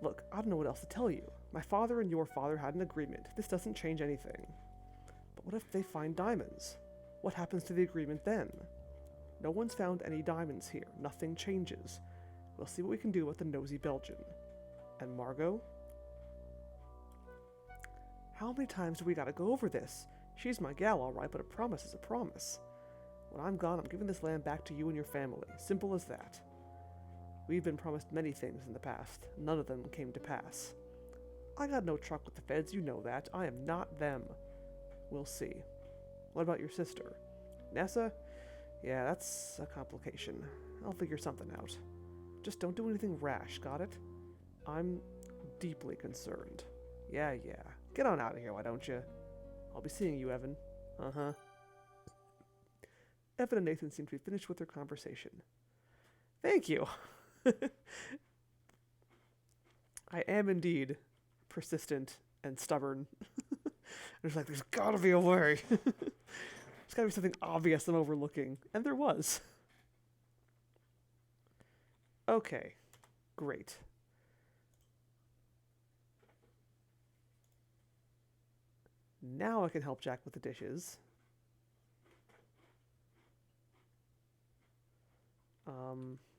Look, I don't know what else to tell you. My father and your father had an agreement. This doesn't change anything. But what if they find diamonds? What happens to the agreement then? No one's found any diamonds here. Nothing changes. We'll see what we can do with the nosy Belgian. And Margot? How many times do we gotta go over this? She's my gal, all right, but a promise is a promise. When I'm gone, I'm giving this land back to you and your family. Simple as that. We've been promised many things in the past. None of them came to pass. I got no truck with the feds, you know that. I am not them. We'll see. What about your sister? Nessa? Yeah, that's a complication. I'll figure something out. Just don't do anything rash, got it? I'm deeply concerned. Yeah. Get on out of here, why don't you? I'll be seeing you, Evan. Uh-huh. Evan and Nathan seem to be finished with their conversation. Thank you. I am indeed persistent and stubborn. There's gotta be a way. There's gotta be something obvious I'm overlooking. And there was. Okay. Great. Now I can help Jack with the dishes.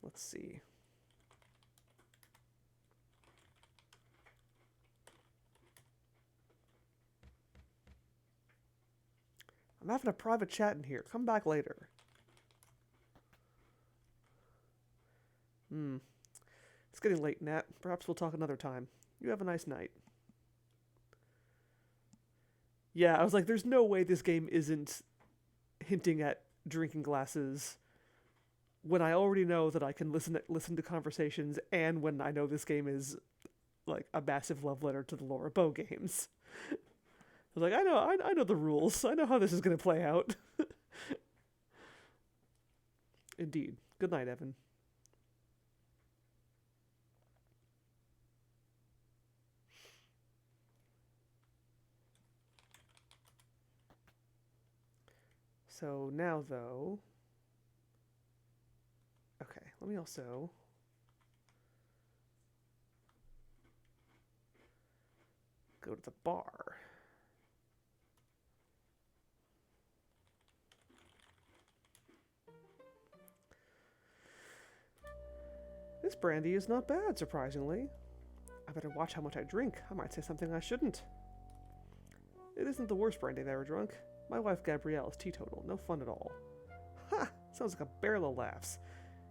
Let's see. I'm having a private chat in here. Come back later. It's getting late, Nat. Perhaps we'll talk another time. You have a nice night. Yeah, I was like, there's no way this game isn't hinting at drinking glasses when I already know that I can listen to conversations, and when I know this game is like a massive love letter to the Laura Bow games. I was like, I know the rules. I know how this is going to play out. Indeed. Good night, Evan. So now, though... Okay, let me also... go to the bar. This brandy is not bad, surprisingly. I better watch how much I drink. I might say something I shouldn't. It isn't the worst brandy I've ever drunk. My wife Gabrielle is teetotal. No fun at all. Ha! Sounds like a barrel of laughs.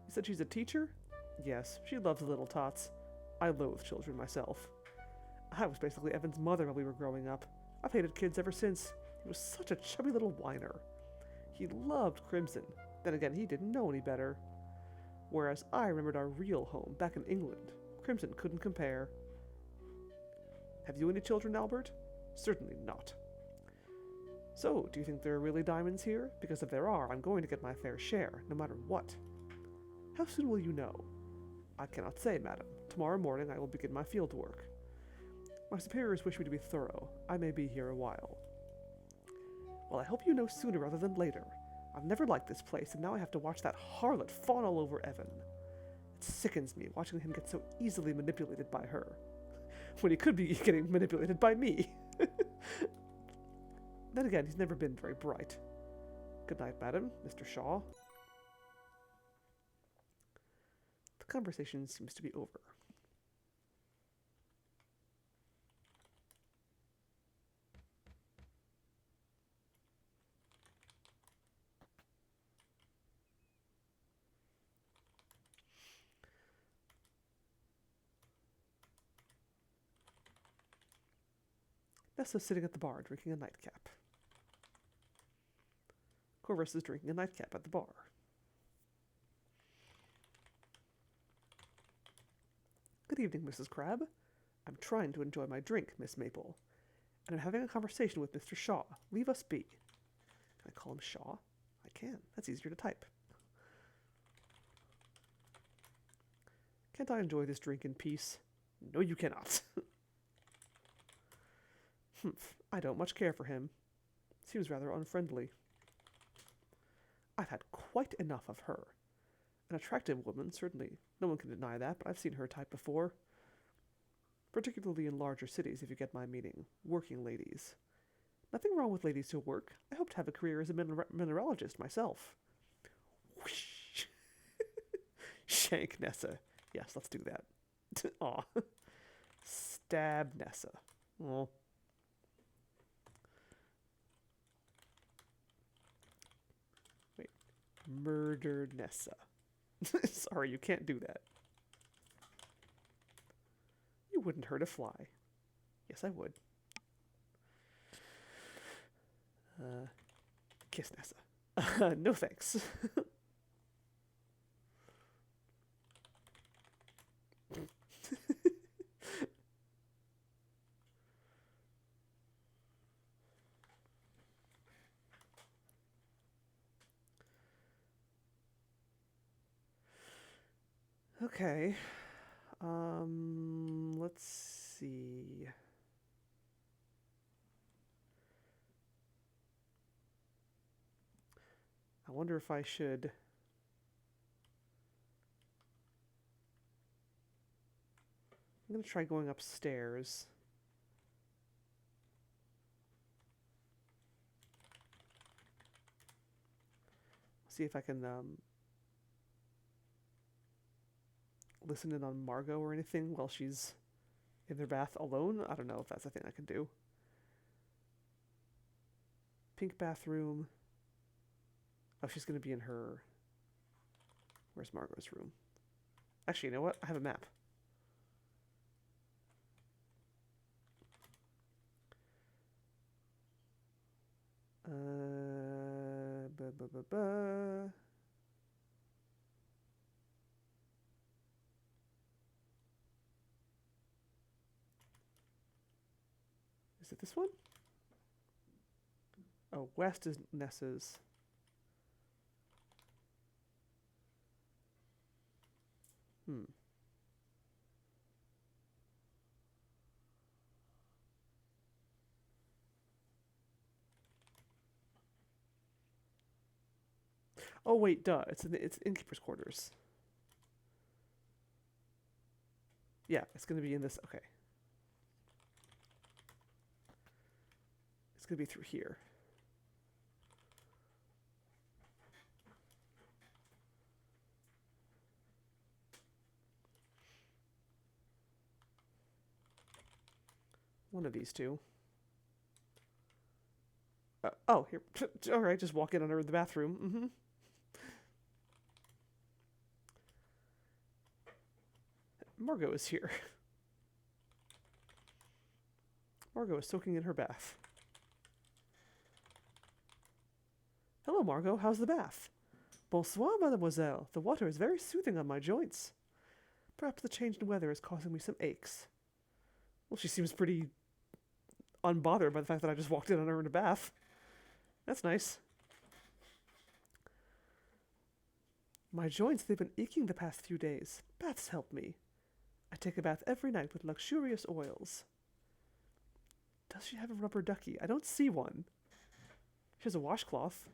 You said she's a teacher? Yes, she loves little tots. I loathe children myself. I was basically Evan's mother while we were growing up. I've hated kids ever since. He was such a chubby little whiner. He loved Crimson. Then again, he didn't know any better. Whereas I remembered our real home back in England. Crimson couldn't compare. Have you any children, Albert? Certainly not. So, do you think there are really diamonds here? Because if there are, I'm going to get my fair share, no matter what. How soon will you know? I cannot say, madam. Tomorrow morning I will begin my field work. My superiors wish me to be thorough. I may be here a while. Well, I hope you know sooner rather than later. I've never liked this place, and now I have to watch that harlot fawn all over Evan. It sickens me watching him get so easily manipulated by her, when he could be getting manipulated by me. Then again, he's never been very bright. Good night, madam, Mr. Shaw. The conversation seems to be over. Nessa's sitting at the bar drinking a nightcap. Corvus is drinking a nightcap at the bar. Good evening, Mrs. Crabbe. I'm trying to enjoy my drink, Miss Maple. And I'm having a conversation with Mr. Shaw. Leave us be. Can I call him Shaw? I can. That's easier to type. Can't I enjoy this drink in peace? No, you cannot. Humph. I don't much care for him. Seems rather unfriendly. I've had quite enough of her. An attractive woman, certainly. No one can deny that, but I've seen her type before. Particularly in larger cities, if you get my meaning. Working ladies. Nothing wrong with ladies who work. I hope to have a career as a mineralogist myself. Whoosh. Shank Nessa. Yes, let's do that. Aw. Stab Nessa. Oh. Wait. Murder Nessa. Sorry, you can't do that. You wouldn't hurt a fly. Yes, I would. Kiss Nessa. No thanks. Okay. Let's see. I wonder if I should... I'm going to try going upstairs. See if I can listen in on Margot or anything while she's in their bath alone. I don't know if that's a thing I can do. Pink bathroom. Oh, she's going to be in her... Where's Margot's room? Actually, you know what? I have a map. This one? Oh, west is Ness's. Hmm. Oh wait, duh. It's innkeeper's quarters. Yeah, it's gonna be in this. Okay, it's gonna be through here. One of these two. Oh, here. All right, just walk in under the bathroom. Mm-hmm. Margot is here. Margot is soaking in her bath. Hello, Margot. How's the bath? Bonsoir, mademoiselle. The water is very soothing on my joints. Perhaps the change in weather is causing me some aches. Well, she seems pretty unbothered by the fact that I just walked in on her in a bath. That's nice. My joints, they've been aching the past few days. Baths help me. I take a bath every night with luxurious oils. Does she have a rubber ducky? I don't see one. She has a washcloth.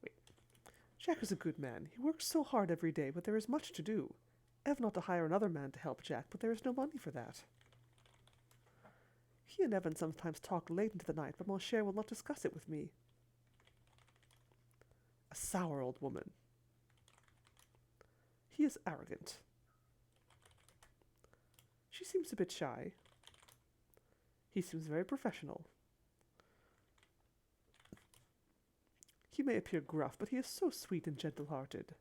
Wait. Jack is a good man. He works so hard every day, but there is much to do. I have not to hire another man to help Jack, but there is no money for that. He and Evan sometimes talk late into the night, but Mon Cher will not discuss it with me. A sour old woman. He is arrogant. She seems a bit shy. He seems very professional. He may appear gruff, but he is so sweet and gentle-hearted.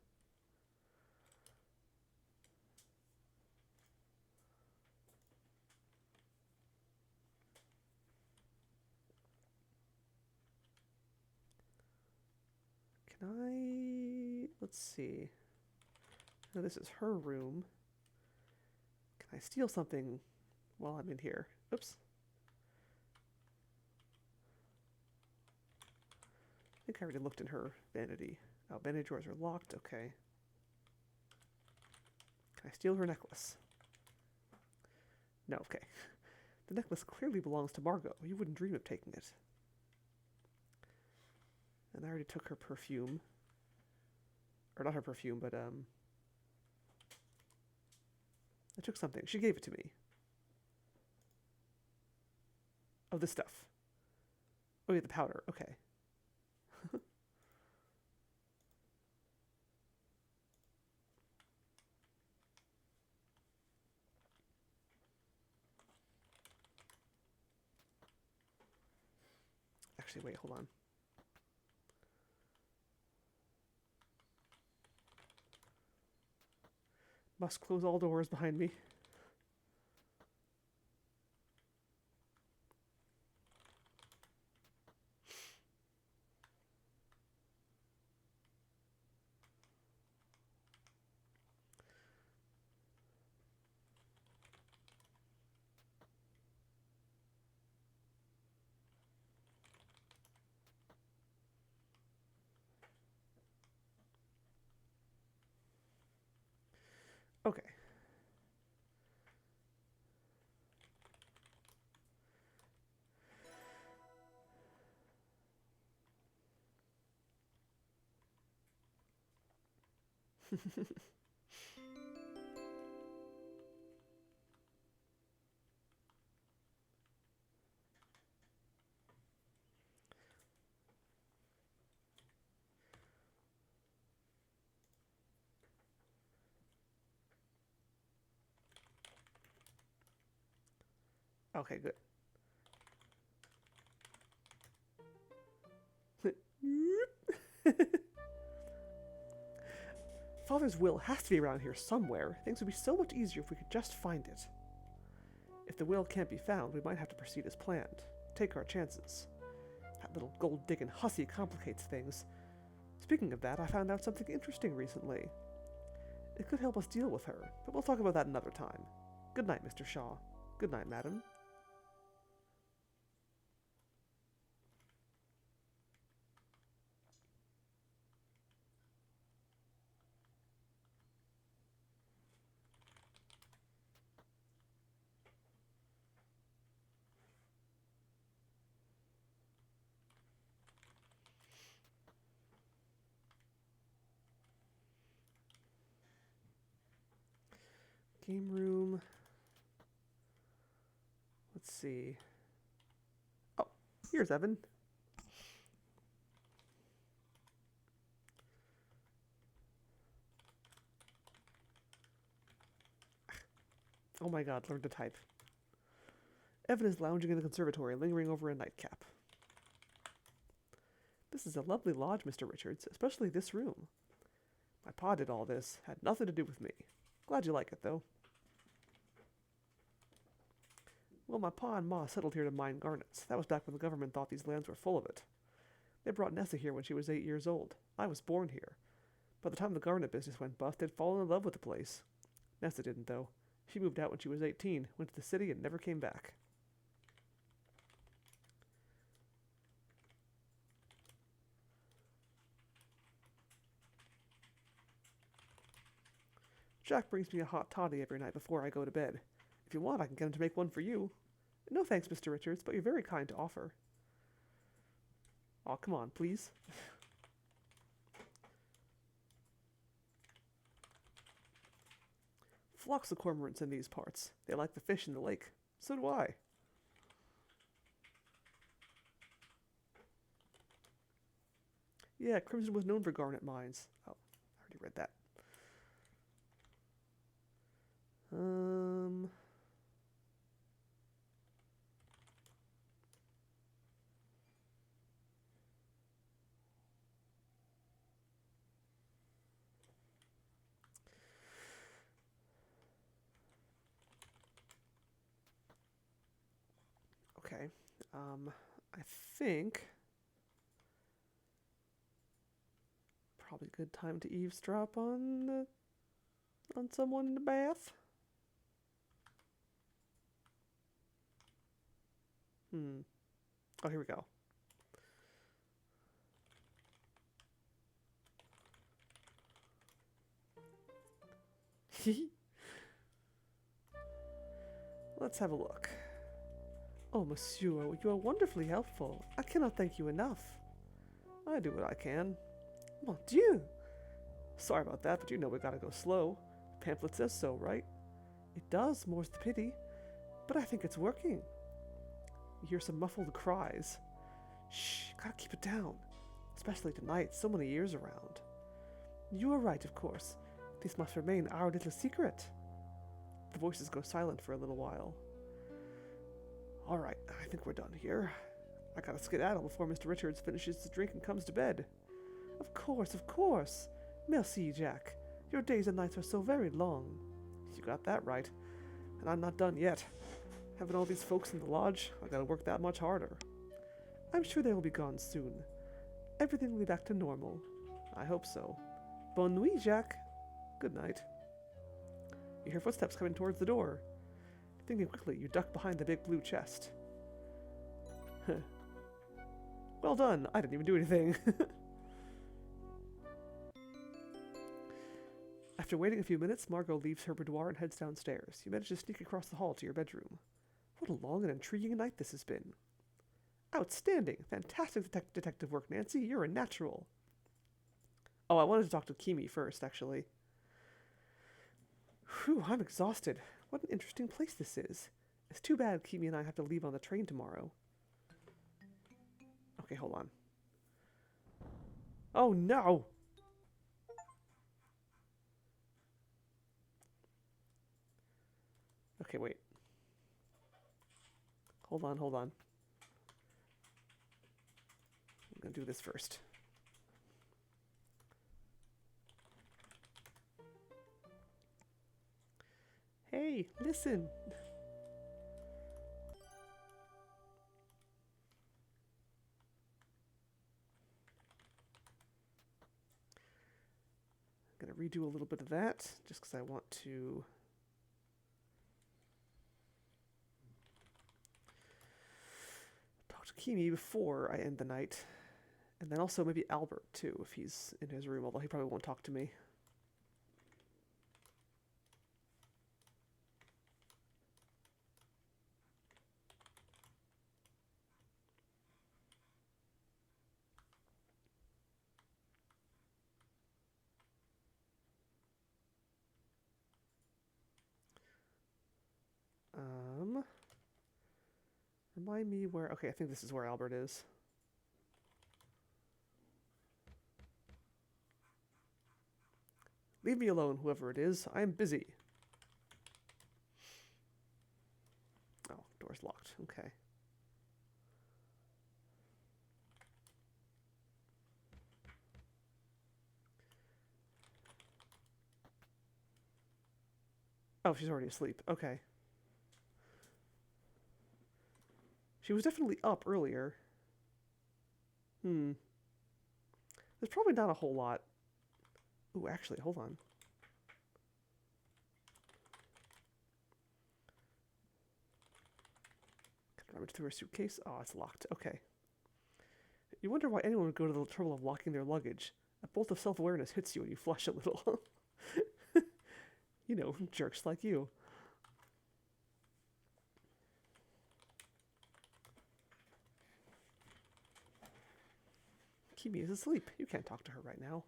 Let's see. Now this is her room. Can I steal something while I'm in here? Oops. I think I already looked in her vanity. Oh, vanity drawers are locked. Okay. Can I steal her necklace? No, okay. The necklace clearly belongs to Margot. You wouldn't dream of taking it. And I already took her perfume. Or not her perfume, but, I took something. She gave it to me. Oh, this stuff. Oh, yeah, the powder. Okay. Actually, wait, hold on. Must close all doors behind me. Okay. Okay, good. Father's will has to be around here somewhere. Things would be so much easier if we could just find it. If the will can't be found, we might have to proceed as planned. Take our chances. That little gold-digging hussy complicates things. Speaking of that, I found out something interesting recently. It could help us deal with her, but we'll talk about that another time. Good night, Mr. Shaw. Good night, madam. Game room. Let's see. Oh, here's Evan. Oh my god, learn to type. Evan is lounging in the conservatory, lingering over a nightcap. This is a lovely lodge, Mr. Richards, especially this room. My pa did all this, had nothing to do with me. Glad you like it, though. Well, my pa and ma settled here to mine garnets. That was back when the government thought these lands were full of it. They brought Nessa here when she was 8 years old. I was born here. By the time the garnet business went bust, they'd fallen in love with the place. Nessa didn't, though. She moved out when she was 18, went to the city, and never came back. Jack brings me a hot toddy every night before I go to bed. If you want, I can get him to make one for you. No thanks, Mr. Richards, but you're very kind to offer. Aw, come on, please. Flocks of cormorants in these parts. They like the fish in the lake. So do I. Yeah, Crimson was known for garnet mines. Oh, I already read that. Okay. I think probably a good time to eavesdrop on someone in the bath. Oh, here we go. Let's have a look. Oh, monsieur, you are wonderfully helpful. I cannot thank you enough. I do what I can. Mon Dieu! Sorry about that, but you know we gotta go slow. The pamphlet says so, right? It does, more's the pity. But I think it's working. You hear some muffled cries. Shh, gotta keep it down. Especially tonight, so many ears around. You are right, of course. This must remain our little secret. The voices go silent for a little while. Alright, I think we're done here. I gotta skedaddle before Mr. Richards finishes his drink and comes to bed. Of course, of course. Merci, Jack. Your days and nights are so very long. You got that right. And I'm not done yet. Having all these folks in the lodge, I gotta work that much harder. I'm sure they will be gone soon. Everything will be back to normal. I hope so. Bonne nuit, Jack. Good night. You hear footsteps coming towards the door. Thinking quickly, you duck behind the big blue chest. Well done. I didn't even do anything. After waiting a few minutes, Margot leaves her boudoir and heads downstairs. You manage to sneak across the hall to your bedroom. What a long and intriguing night this has been. Outstanding. Fantastic detective work, Nancy. You're a natural. Oh, I wanted to talk to Kimi first, actually. Whew, I'm exhausted. What an interesting place this is. It's too bad Kimi and I have to leave on the train tomorrow. Okay, hold on. Oh, no! Okay, wait. Hold on. I'm gonna do this first. Hey, listen! I'm gonna redo a little bit of that, just because I want to talk to Kimi before I end the night. And then also maybe Albert, too, if he's in his room, although he probably won't talk to me. Remind me where... Okay, I think this is where Albert is. Leave me alone, whoever it is. I am busy. Oh, door's locked. Okay. Oh, she's already asleep. Okay. She was definitely up earlier. There's probably not a whole lot. Ooh, actually, hold on. Can I rummage through her suitcase? Oh, it's locked. Okay. You wonder why anyone would go to the trouble of locking their luggage. A bolt of self-awareness hits you when you flush a little. You know, jerks like you. Kimi is asleep. You can't talk to her right now.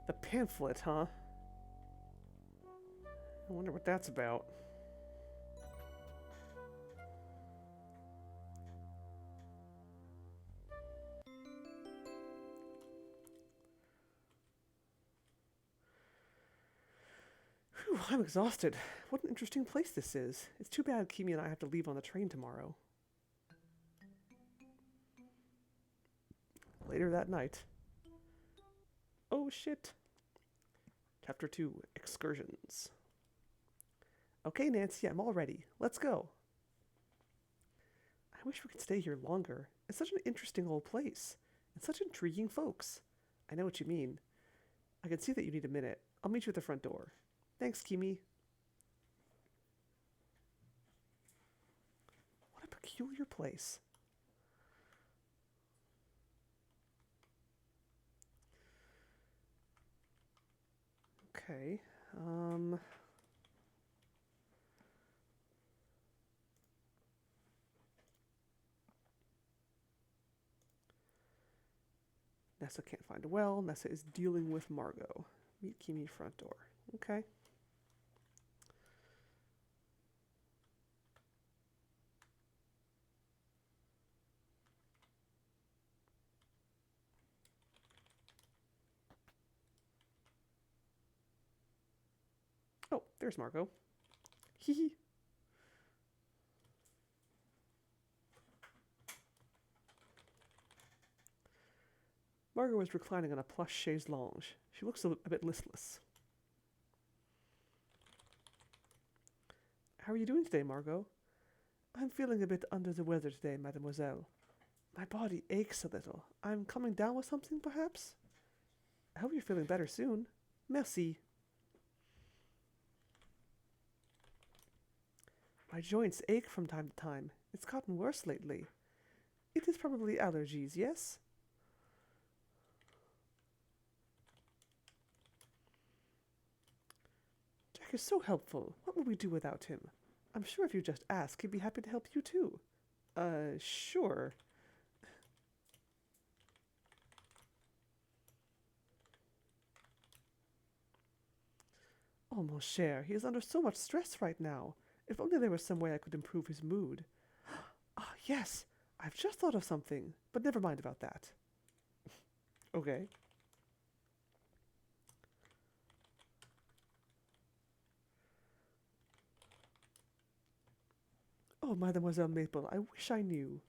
The pamphlet, huh? I wonder what that's about. Whew, I'm exhausted. What an interesting place this is. It's too bad Kimi and I have to leave on the train tomorrow. Later that night. Oh shit. Chapter 2, Excursions. Okay, Nancy, I'm all ready. Let's go. I wish we could stay here longer. It's such an interesting old place. And such intriguing folks. I know what you mean. I can see that you need a minute. I'll meet you at the front door. Thanks, Kimi. What a peculiar place. Okay. Nessa can't find a well. Nessa is dealing with Margot. Meet Kimi front door. Okay. Oh, there's Margot. Hee hee. Margot was reclining on a plush chaise longue. She looks a bit listless. How are you doing today, Margot? I'm feeling a bit under the weather today, mademoiselle. My body aches a little. I'm coming down with something, perhaps? I hope you're feeling better soon. Merci. My joints ache from time to time. It's gotten worse lately. It is probably allergies, yes? Jack is so helpful. What would we do without him? I'm sure if you just ask, he'd be happy to help you too. Sure. Oh, mon cher, he is under so much stress right now. If only there was some way I could improve his mood. Ah, yes, I've just thought of something, but never mind about that. Okay. Oh, Mademoiselle Maple, I wish I knew.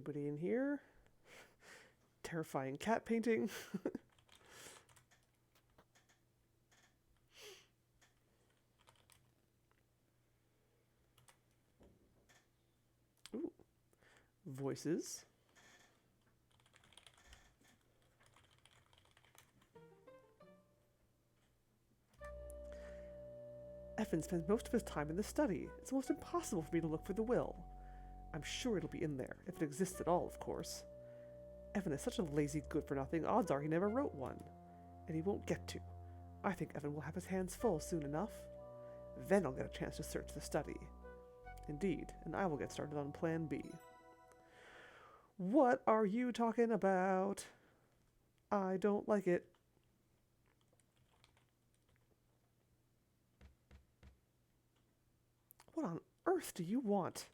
Anybody in here? Terrifying cat painting. Ooh. Voices. Evan spends most of his time in the study. It's almost impossible for me to look for the will. I'm sure it'll be in there, if it exists at all, of course. Evan is such a lazy good-for-nothing, odds are he never wrote one. And he won't get to. I think Evan will have his hands full soon enough. Then I'll get a chance to search the study. Indeed, and I will get started on Plan B. What are you talking about? I don't like it. What on earth do you want?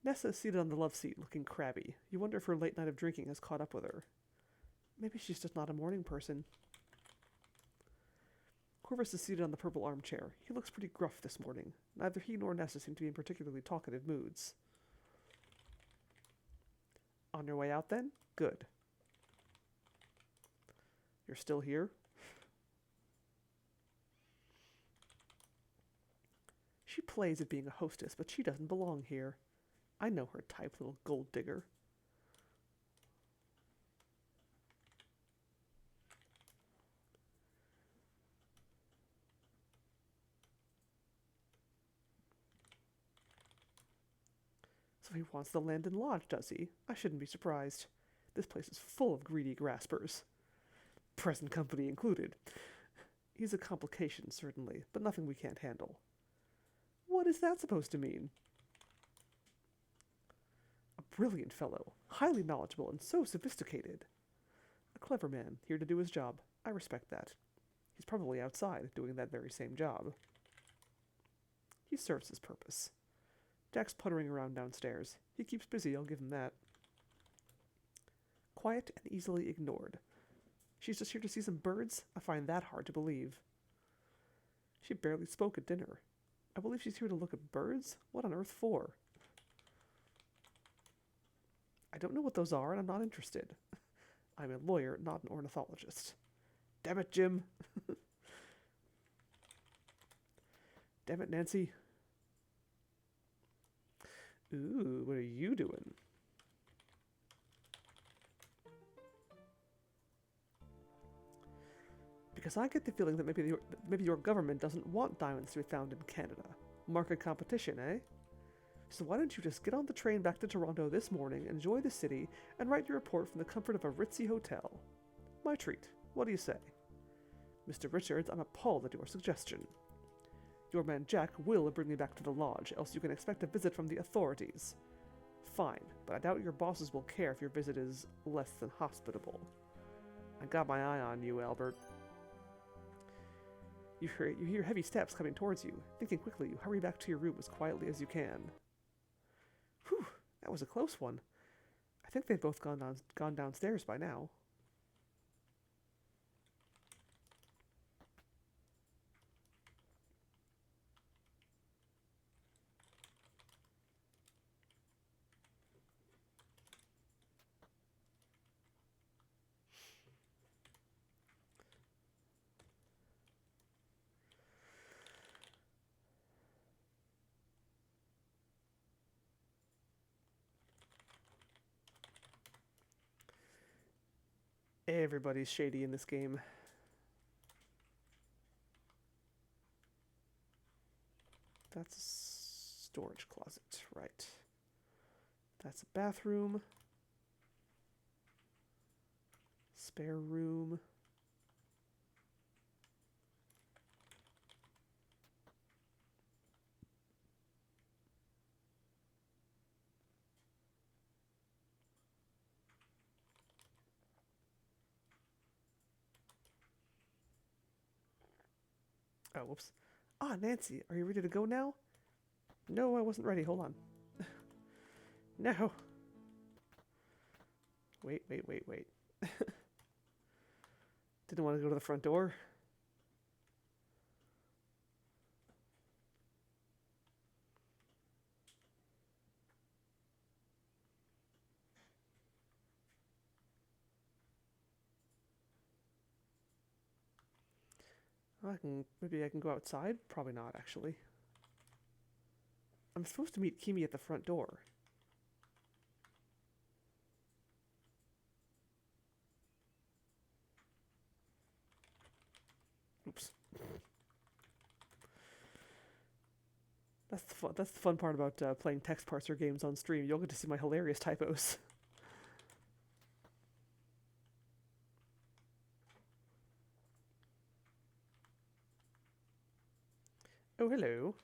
Nessa is seated on the love seat, looking crabby. You wonder if her late night of drinking has caught up with her. Maybe she's just not a morning person. Corvus is seated on the purple armchair. He looks pretty gruff this morning. Neither he nor Nessa seem to be in particularly talkative moods. On your way out, then? Good. You're still here? She plays at being a hostess, but she doesn't belong here. I know her type, little gold digger. So he wants the Landon Lodge, does he? I shouldn't be surprised. This place is full of greedy graspers. Present company included. He's a complication, certainly, but nothing we can't handle. What is that supposed to mean? A brilliant fellow, highly knowledgeable and so sophisticated. A clever man, here to do his job. I respect that. He's probably outside, doing that very same job. He serves his purpose. Jack's puttering around downstairs. He keeps busy, I'll give him that. Quiet and easily ignored. She's just here to see some birds? I find that hard to believe. She barely spoke at dinner. I believe she's here to look at birds? What on earth for? I don't know what those are, and I'm not interested. I'm a lawyer, not an ornithologist. Damn it, Jim. Damn it, Nancy. Ooh, what are you doing? Because I get the feeling that maybe your government doesn't want diamonds to be found in Canada. Market competition, eh? So why don't you just get on the train back to Toronto this morning, enjoy the city, and write your report from the comfort of a ritzy hotel? My treat. What do you say? Mr. Richards, I'm appalled at your suggestion. Your man Jack will bring me back to the lodge, else you can expect a visit from the authorities. Fine, but I doubt your bosses will care if your visit is less than hospitable. I got my eye on you, Albert. You hear heavy steps coming towards you. Thinking quickly, you hurry back to your room as quietly as you can. Whew, that was a close one. I think they've both gone downstairs by now. Everybody's shady in this game. That's a storage closet, right. That's a bathroom. Spare room. Oh, whoops. Ah, Nancy, are you ready to go now? No, I wasn't ready. Hold on. No. Wait. Didn't want to go to the front door. Maybe I can go outside? Probably not, actually. I'm supposed to meet Kimi at the front door. Oops. That's the fun part about playing text parser games on stream. You'll get to see my hilarious typos. Oh, hello.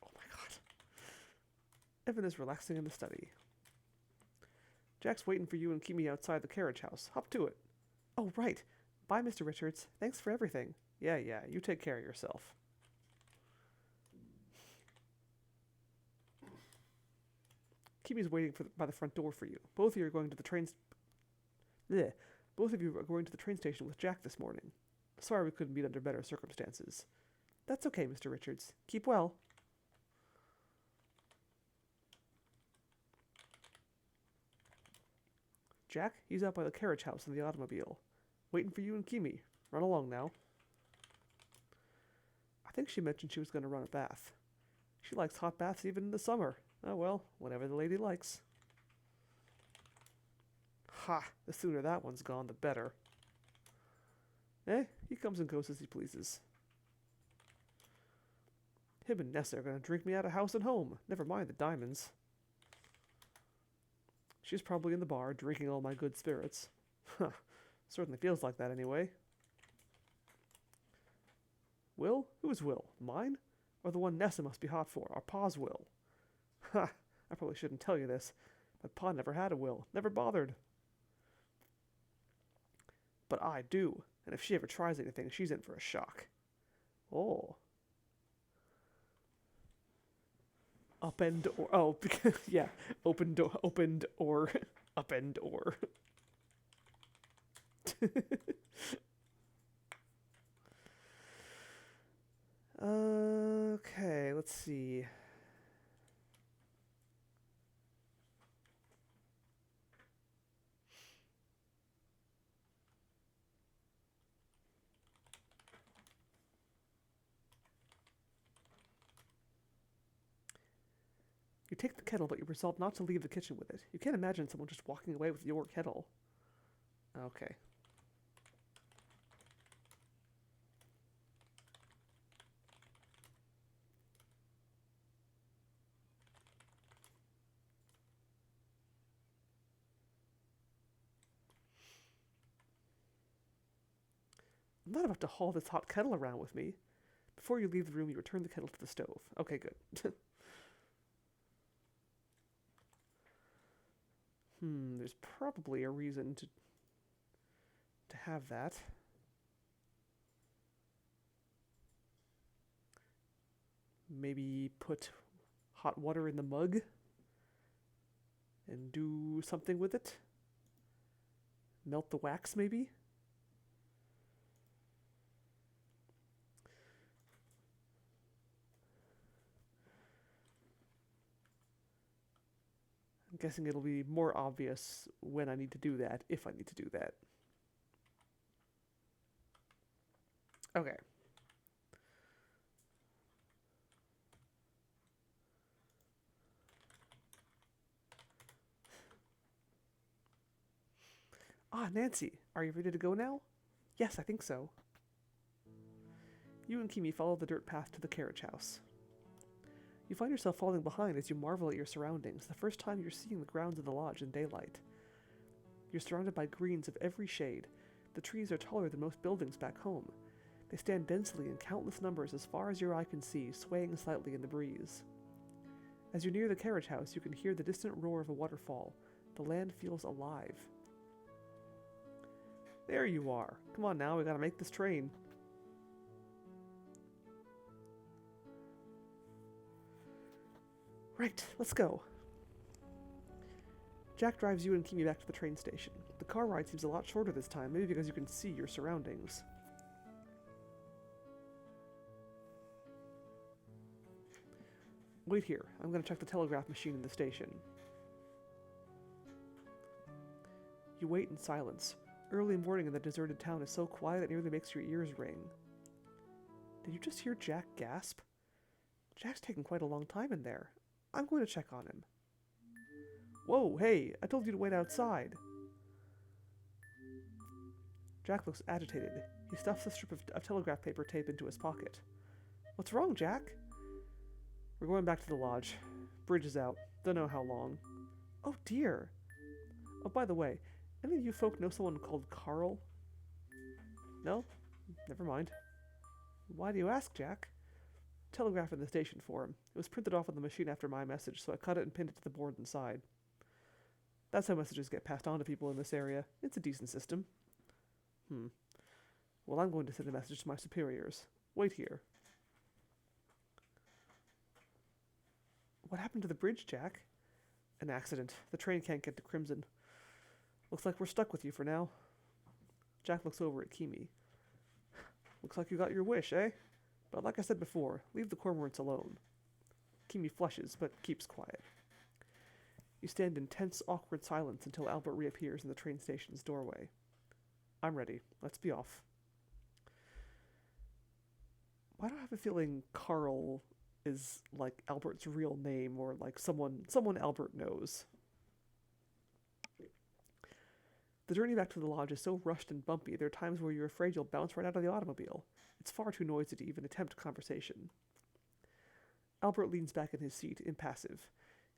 Oh my god. Evan is relaxing in the study. Jack's waiting for you and Kimi outside the carriage house. Hop to it. Oh, right. Bye, Mr. Richards. Thanks for everything. Yeah, you take care of yourself. Kimi's waiting by the front door for you. Both of you are going to the train station with Jack this morning. Sorry we couldn't meet under better circumstances. That's okay, Mr. Richards. Keep well. Jack, he's out by the carriage house in the automobile. Waiting for you and Kimi. Run along now. I think she mentioned she was going to run a bath. She likes hot baths even in the summer. Oh well, whatever the lady likes. Ha! The sooner that one's gone, the better. He comes and goes as he pleases. Him and Nessa are going to drink me out of house and home. Never mind the diamonds. She's probably in the bar, drinking all my good spirits. Huh. Certainly feels like that anyway. Will? Who is Will? Mine? Or the one Nessa must be hot for? Our Pa's Will? Ha! I probably shouldn't tell you this, but Pa never had a will. Never bothered. But I do, and if she ever tries anything, she's in for a shock. Oh. Upend or... Oh, yeah. Opened or... Upend or... Okay, let's see. You take the kettle, but you resolve not to leave the kitchen with it. You can't imagine someone just walking away with your kettle. Okay. I'm not about to haul this hot kettle around with me. Before you leave the room, you return the kettle to the stove. Okay, good. There's probably a reason to have that. Maybe put hot water in the mug and do something with it. Melt the wax, maybe? I'm guessing it'll be more obvious when I need to do that, if I need to do that. Okay. Ah, Nancy, are you ready to go now? Yes, I think so. You and Kimi follow the dirt path to the carriage house. You find yourself falling behind as you marvel at your surroundings, the first time you're seeing the grounds of the lodge in daylight. You're surrounded by greens of every shade. The trees are taller than most buildings back home. They stand densely in countless numbers as far as your eye can see, swaying slightly in the breeze. As you near the carriage house, you can hear the distant roar of a waterfall. The land feels alive. There you are. Come on now, we gotta make this train. Right, let's go. Jack drives you and Kimi back to the train station. The car ride seems a lot shorter this time, maybe because you can see your surroundings. Wait here. I'm going to check the telegraph machine in the station. You wait in silence. Early morning in the deserted town is so quiet it nearly makes your ears ring. Did you just hear Jack gasp? Jack's taking quite a long time in there. I'm going to check on him. Whoa, hey, I told you to wait outside. Jack looks agitated. He stuffs a strip of telegraph paper tape into his pocket. What's wrong, Jack? We're going back to the lodge. Bridge is out. Don't know how long. Oh dear. Oh, by the way, any of you folk know someone called Carl? No? Never mind. Why do you ask, Jack? Telegraph in the station for him. It was printed off on the machine after my message, so I cut it and pinned it to the board inside. That's how messages get passed on to people in this area. It's a decent system. Well, I'm going to send a message to my superiors. Wait here. What happened to the bridge, Jack? An accident. The train can't get to Crimson. Looks like we're stuck with you for now. Jack looks over at Kimi. Looks like you got your wish, eh? But like I said before, leave the cormorants alone. Kimi flushes, but keeps quiet. You stand in tense, awkward silence until Albert reappears in the train station's doorway. I'm ready. Let's be off. Why do I have a feeling Carl is like Albert's real name, or like someone Albert knows? The journey back to the lodge is so rushed and bumpy, there are times where you're afraid you'll bounce right out of the automobile. It's far too noisy to even attempt conversation. Albert leans back in his seat, impassive.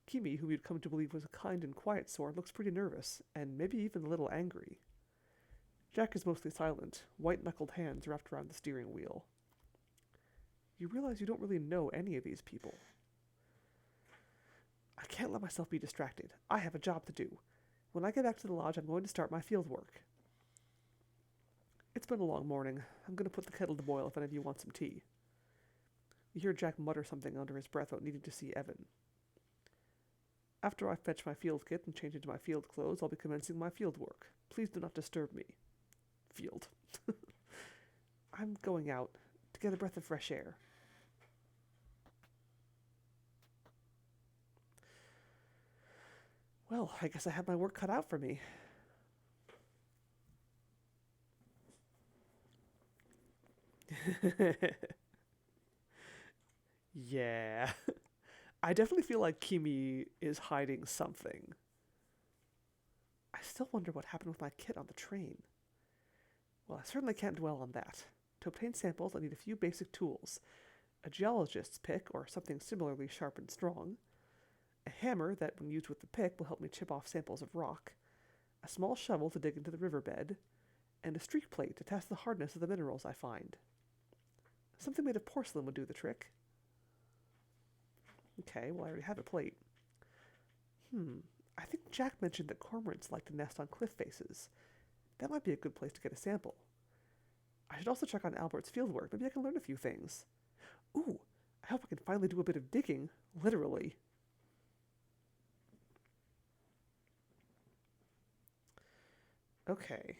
Kimi, whom you'd come to believe was a kind and quiet sort, looks pretty nervous, and maybe even a little angry. Jack is mostly silent, white-knuckled hands wrapped around the steering wheel. You realize you don't really know any of these people. I can't let myself be distracted. I have a job to do. When I get back to the lodge, I'm going to start my field work. It's been a long morning. I'm going to put the kettle to boil if any of you want some tea. You hear Jack mutter something under his breath about needing to see Evan. After I fetch my field kit and change into my field clothes, I'll be commencing my field work. Please do not disturb me. Field. I'm going out to get a breath of fresh air. Well, I guess I had my work cut out for me. Yeah. I definitely feel like Kimi is hiding something. I still wonder what happened with my kit on the train. Well, I certainly can't dwell on that. To obtain samples, I need a few basic tools. A geologist's pick, or something similarly sharp and strong. A hammer that, when used with the pick, will help me chip off samples of rock. A small shovel to dig into the riverbed. And a streak plate to test the hardness of the minerals I find. Something made of porcelain would do the trick. Okay, well, I already have a plate. I think Jack mentioned that cormorants like to nest on cliff faces. That might be a good place to get a sample. I should also check on Albert's fieldwork. Maybe I can learn a few things. Ooh, I hope I can finally do a bit of digging. Literally. Okay.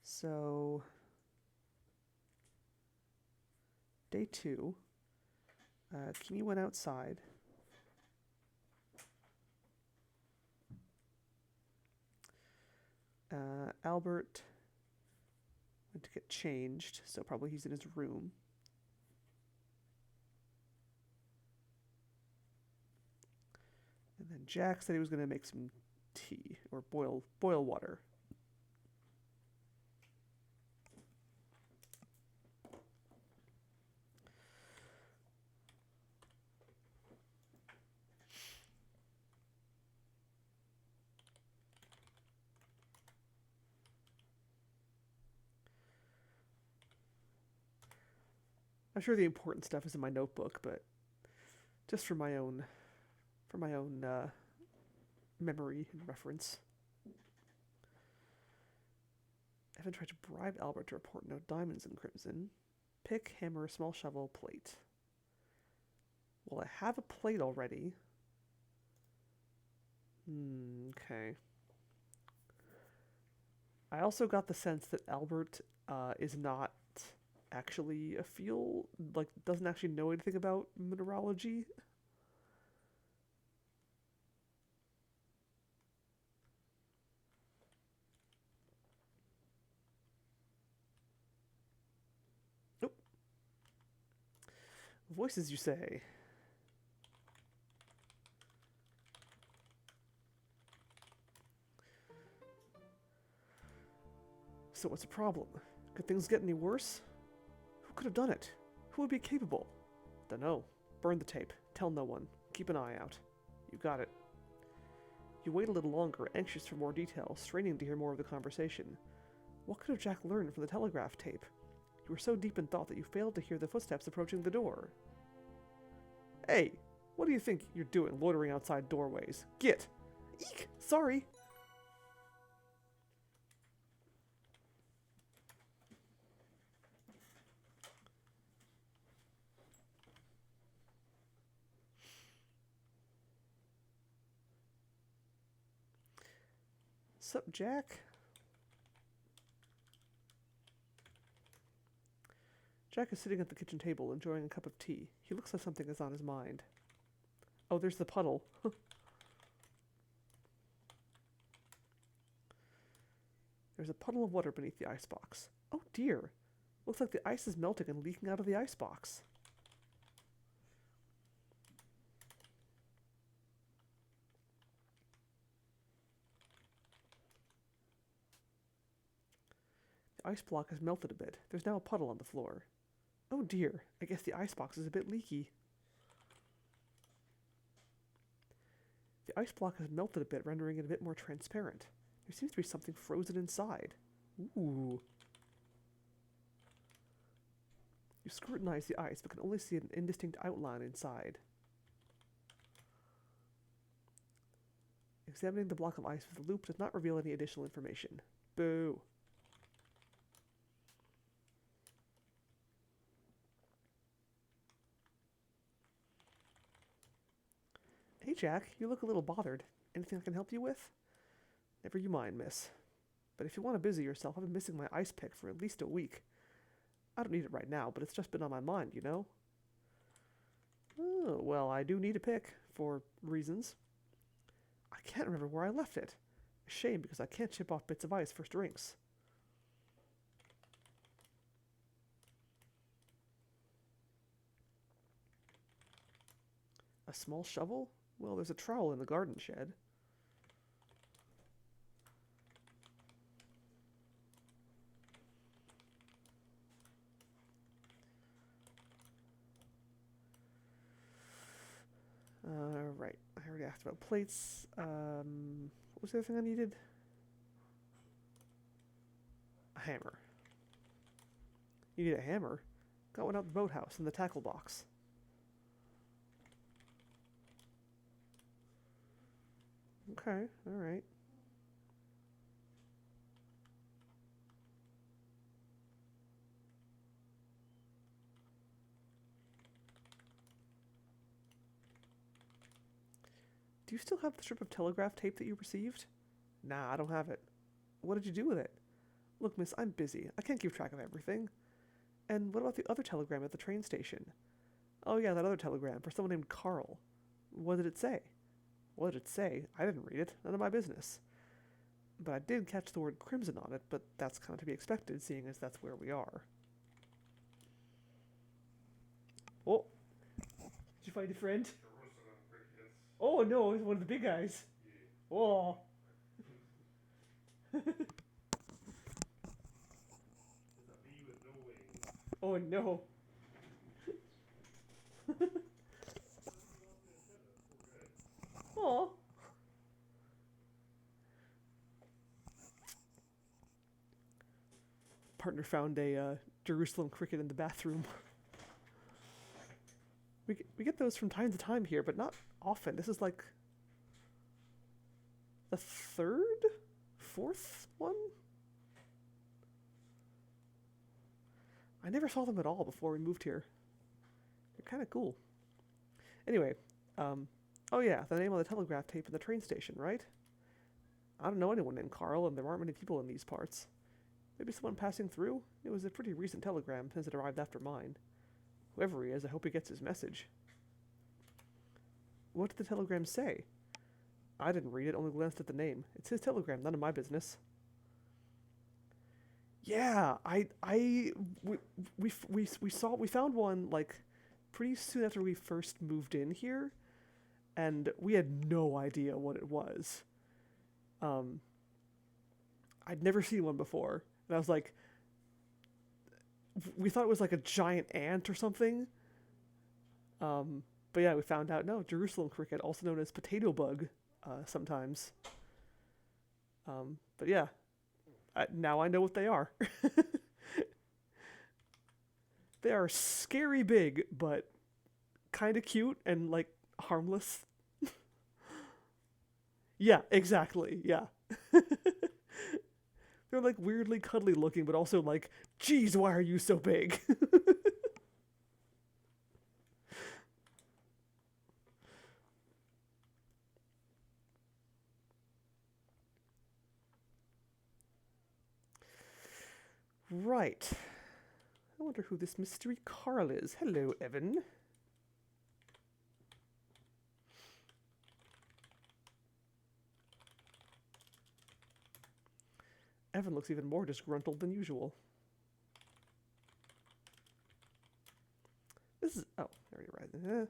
So, day 2. Kimi went outside. Albert went to get changed, so probably he's in his room. And then Jack said he was going to make some tea, or boil water. I'm sure the important stuff is in my notebook, but just for my own memory and reference. Evan tried to bribe Albert to report no diamonds in Crimson. Pick, hammer, small shovel, plate. Well, I have a plate already. Okay. I also got the sense that Albert is not actually a like, doesn't actually know anything about mineralogy. Nope. Voices, you say? So what's the problem? Could things get any worse? Who could have done it? Who would be capable? Dunno. Burn the tape. Tell no one. Keep an eye out. You got it. You wait a little longer, anxious for more details, straining to hear more of the conversation. What could have Jack learned from the telegraph tape? You were so deep in thought that you failed to hear the footsteps approaching the door. Hey, what do you think you're doing, loitering outside doorways? Get! Eek! Sorry! Sup, Jack? Jack is sitting at the kitchen table, enjoying a cup of tea. He looks like something is on his mind. Oh, there's the puddle. There's a puddle of water beneath the icebox. Oh dear. Looks like the ice is melting and leaking out of the icebox. The ice block has melted a bit. There's now a puddle on the floor. Oh dear. I guess the icebox is a bit leaky. The ice block has melted a bit, rendering it a bit more transparent. There seems to be something frozen inside. Ooh. You scrutinize the ice, but can only see an indistinct outline inside. Examining the block of ice with a loupe does not reveal any additional information. Boo. Hey, Jack, you look a little bothered. Anything I can help you with? Never you mind, miss. But if you want to busy yourself, I've been missing my ice pick for at least a week. I don't need it right now, but it's just been on my mind, you know? Oh, well, I do need a pick, for reasons. I can't remember where I left it. A shame, because I can't chip off bits of ice for drinks. A small shovel? Well, there's a trowel in the garden shed. Right. I already asked about plates. What was the other thing I needed? A hammer. You need a hammer? Got one out the boathouse in the tackle box. Okay, alright. Do you still have the strip of telegraph tape that you received? Nah, I don't have it. What did you do with it? Look, miss, I'm busy. I can't keep track of everything. And what about the other telegram at the train station? Oh yeah, that other telegram for someone named Carl. What did it say? What did it say? I didn't read it. None of my business. But I did catch the word crimson on it, but that's kind of to be expected, seeing as that's where we are. Oh! Did you find a friend? Oh no, he's one of the big guys. Oh! Oh no. Oh. Partner found a Jerusalem cricket in the bathroom. we get those from time to time here, but not often. This is like the fourth one? I never saw them at all before we moved here. They're kind of cool. Anyway, oh yeah, the name on the telegraph tape in the train station, right? I don't know anyone named Carl, and there aren't many people in these parts. Maybe someone passing through? It was a pretty recent telegram, since it arrived after mine. Whoever he is, I hope he gets his message. What did the telegram say? I didn't read it, only glanced at the name. It's his telegram, none of my business. Yeah, we found one, like, pretty soon after we first moved in here, and we had no idea what it was. Um, I'd never seen one before, and I was like, we thought it was like a giant ant or something. But yeah, we found out, no, Jerusalem cricket, also known as potato bug, sometimes. But yeah, now I know what they are. They are scary big, but kind of cute and like harmless. Yeah, exactly. Yeah. They're like weirdly cuddly looking, but also like, geez, why are you so big? Right. I wonder who this mystery Carl is. Hello, Evan. Evan looks even more disgruntled than usual. This is... Oh, there you're right.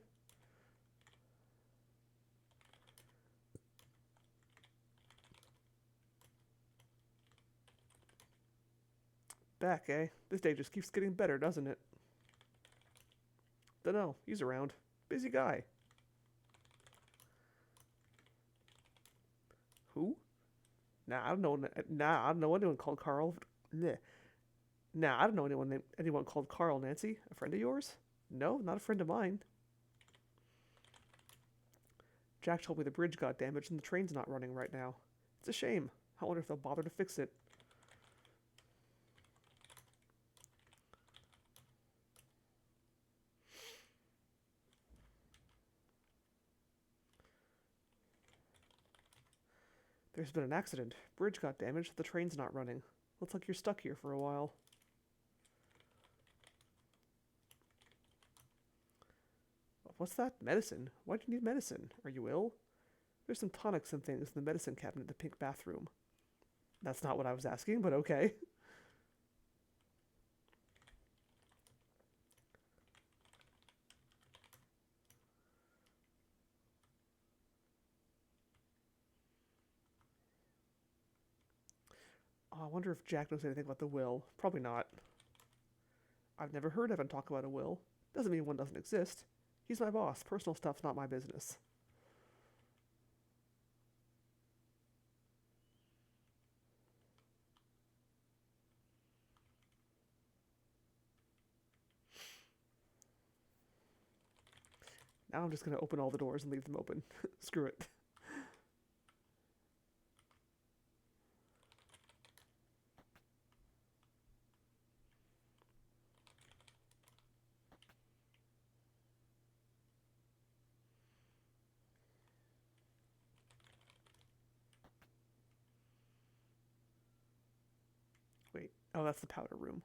Back, eh? This day just keeps getting better, doesn't it? Dunno. He's around. Busy guy. Who? Nah, I don't know. Nah, I don't know anyone called Carl. Nah, nah, I don't know anyone called Carl. Nancy, a friend of yours? No, not a friend of mine. Jack told me the bridge got damaged and the train's not running right now. It's a shame. I wonder if they'll bother to fix it. There's been an accident. Bridge got damaged, the train's not running. Looks like you're stuck here for a while. What's that? Medicine? Why do you need medicine? Are you ill? There's some tonics and things in the medicine cabinet in the pink bathroom. That's not what I was asking, but okay. Oh, I wonder if Jack knows anything about the will. Probably not. I've never heard Evan talk about a will. Doesn't mean one doesn't exist. He's my boss. Personal stuff's not my business. Now I'm just going to open all the doors and leave them open. Screw it. Wait. Oh, that's the powder room.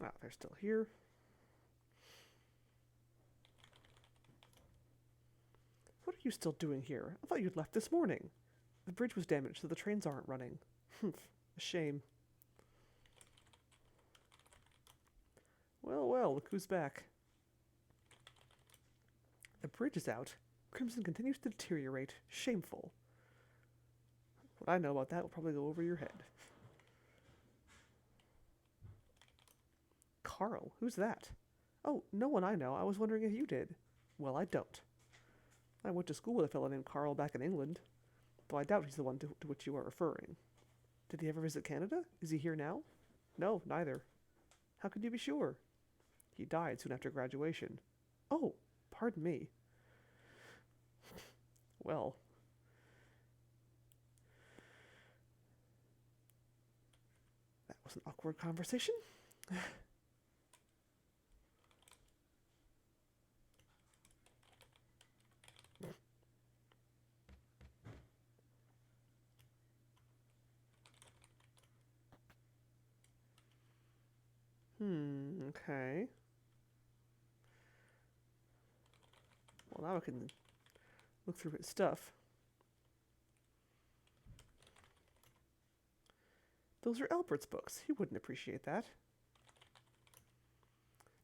Ah, they're still here. What are you still doing here? I thought you'd left this morning. The bridge was damaged, so the trains aren't running. A shame. well, look who's back. The bridge is out. Crimson continues to deteriorate. Shameful. What I know about that will probably go over your head. Carl? Who's that? Oh, no one I know. I was wondering if you did. Well, I don't. I went to school with a fellow named Carl back in England, though I doubt he's the one to which you are referring. Did he ever visit Canada? Is he here now? No, neither. How could you be sure? He died soon after graduation. Oh, pardon me. Well. That was an awkward conversation. Okay. Well, now I can look through his stuff. Those are Albert's books. He wouldn't appreciate that.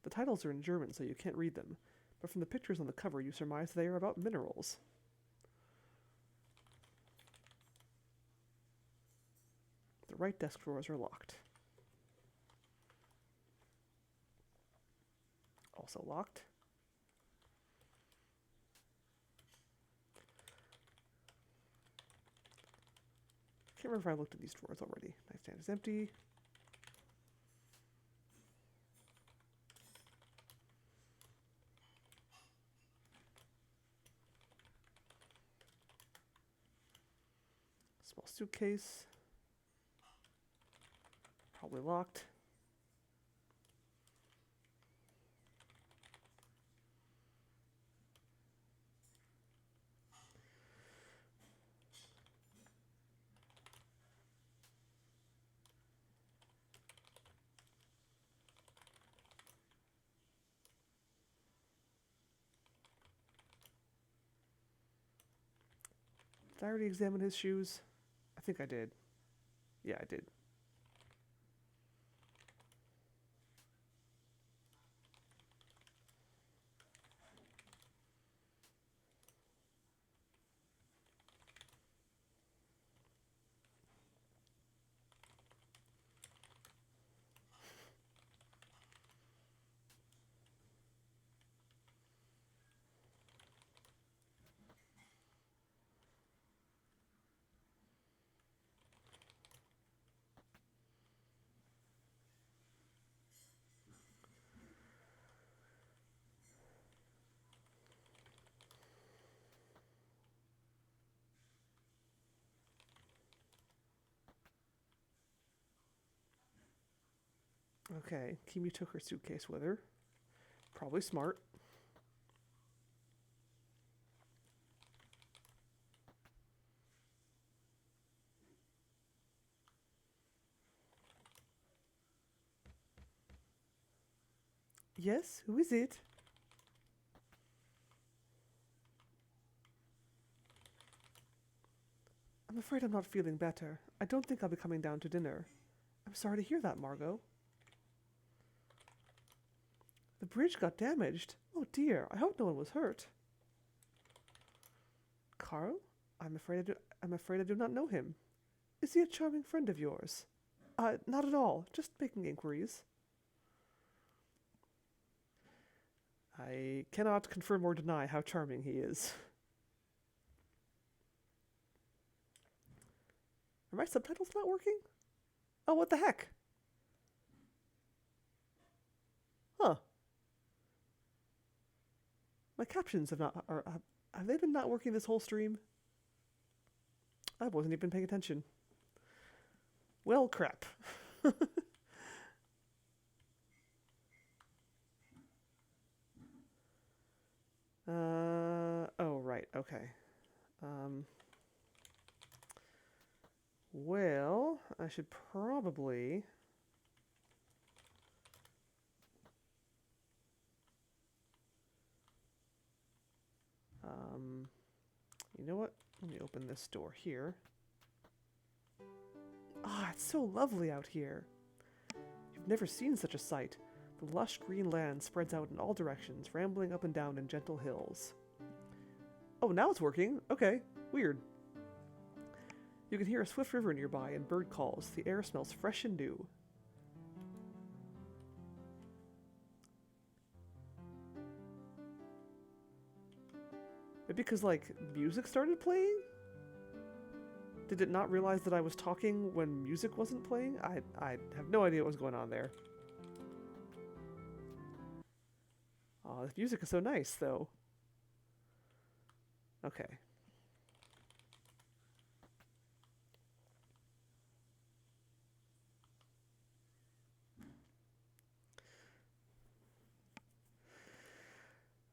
The titles are in German, so you can't read them, but from the pictures on the cover, you surmise they are about minerals. The right desk drawers are locked. Also locked. Can't remember if I looked at these drawers already. Nightstand is empty. Small suitcase. Probably locked. Did I already examine his shoes? I think I did. Yeah, I did. Okay, Kimi took her suitcase with her. Probably smart. Yes, who is it? I'm afraid I'm not feeling better. I don't think I'll be coming down to dinner. I'm sorry to hear that, Margot. The bridge got damaged. Oh dear, I hope no one was hurt. Carl? I'm afraid I do not know him. Is he a charming friend of yours? Not at all. Just making inquiries. I cannot confirm or deny how charming he is. Are my subtitles not working? Oh, what the heck? Huh. My captions have they been not working this whole stream? I wasn't even paying attention. Well, crap. Oh, right, okay. Well, I should probably... you know what? Let me open this door here. Ah, it's so lovely out here. You've never seen such a sight. The lush green land spreads out in all directions, rambling up and down in gentle hills. Oh, now it's working. Okay, weird. You can hear a swift river nearby and bird calls. The air smells fresh and new. Maybe because, like, music started playing? Did it not realize that I was talking when music wasn't playing? I have no idea what was going on there. Oh, this music is so nice, though. Okay.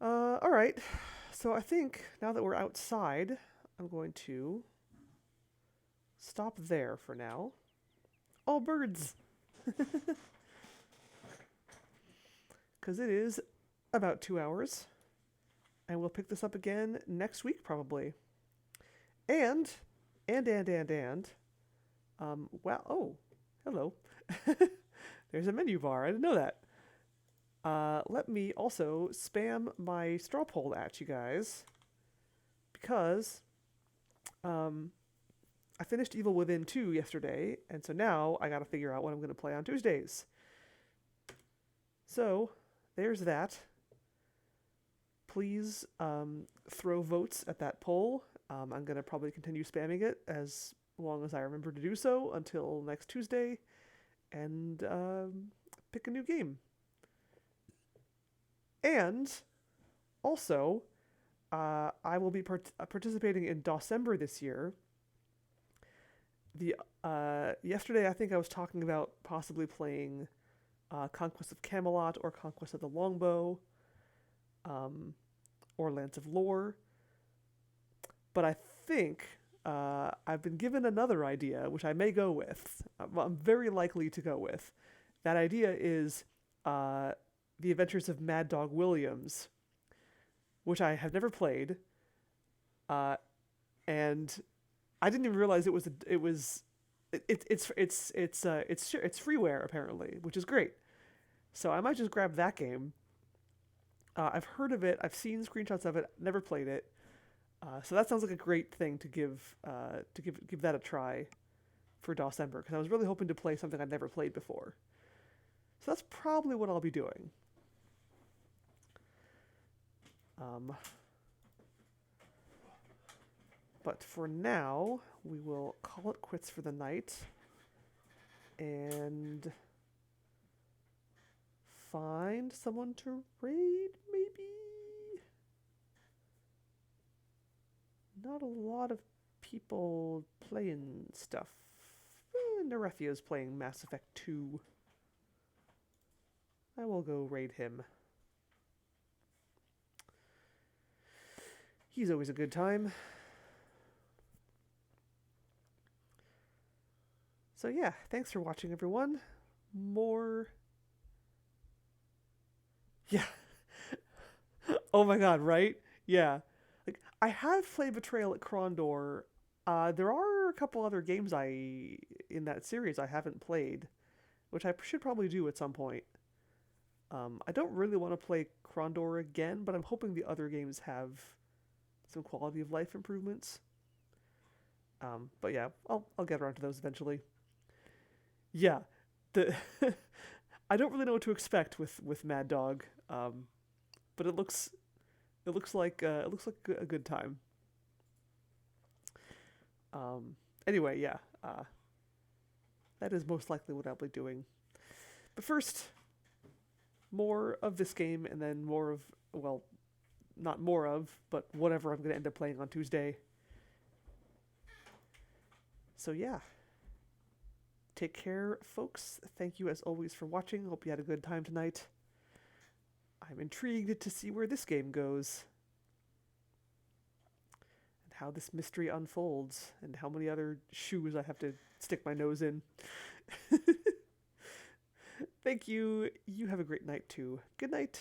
Alright. So I think now that we're outside, I'm going to stop there for now. Oh, birds! Because it is about 2 hours. And we'll pick this up again next week, probably. And, wow, oh, hello. There's a menu bar, I didn't know that. Let me also spam my straw poll at you guys. Because, I finished Evil Within 2 yesterday, and so now I gotta figure out what I'm gonna play on Tuesdays. So, there's that. Please throw votes at that poll. I'm going to probably continue spamming it as long as I remember to do so until next Tuesday, and pick a new game. And also, I will be participating in Dawsember this year. Yesterday, I think I was talking about possibly playing Conquest of Camelot or Conquest of the Longbow. Or Lands of Lore. But I think I've been given another idea, which I may go with. I'm very likely to go with. That idea is The Adventures of Mad Dog Williams, which I have never played, and I didn't even realize it's freeware apparently, which is great. So I might just grab that game. I've heard of it. I've seen screenshots of it. Never played it. So that sounds like a great thing to give that a try for Dawsember, because I was really hoping to play something I'd never played before. So that's probably what I'll be doing. But for now, we will call it quits for the night and find someone to raid, maybe? Not a lot of people playing stuff. Nerethia is playing Mass Effect 2. I will go raid him. He's always a good time. So yeah, thanks for watching, everyone. Yeah. Oh my god, right? Yeah. Like, I have played Betrayal at Krondor. There are a couple other games in that series I haven't played, which I should probably do at some point. I don't really want to play Krondor again, but I'm hoping the other games have some quality of life improvements. But yeah, I'll get around to those eventually. Yeah, I don't really know what to expect with Mad Dog, but it looks like a good time. Anyway, yeah, that is most likely what I'll be doing. But first, more of this game, and then more of, well, not more of, but whatever I'm going to end up playing on Tuesday. So yeah. Take care, folks. Thank you as always for watching. Hope you had a good time tonight. I'm intrigued to see where this game goes, and how this mystery unfolds, and how many other shoes I have to stick my nose in. Thank you. You have a great night too. Good night.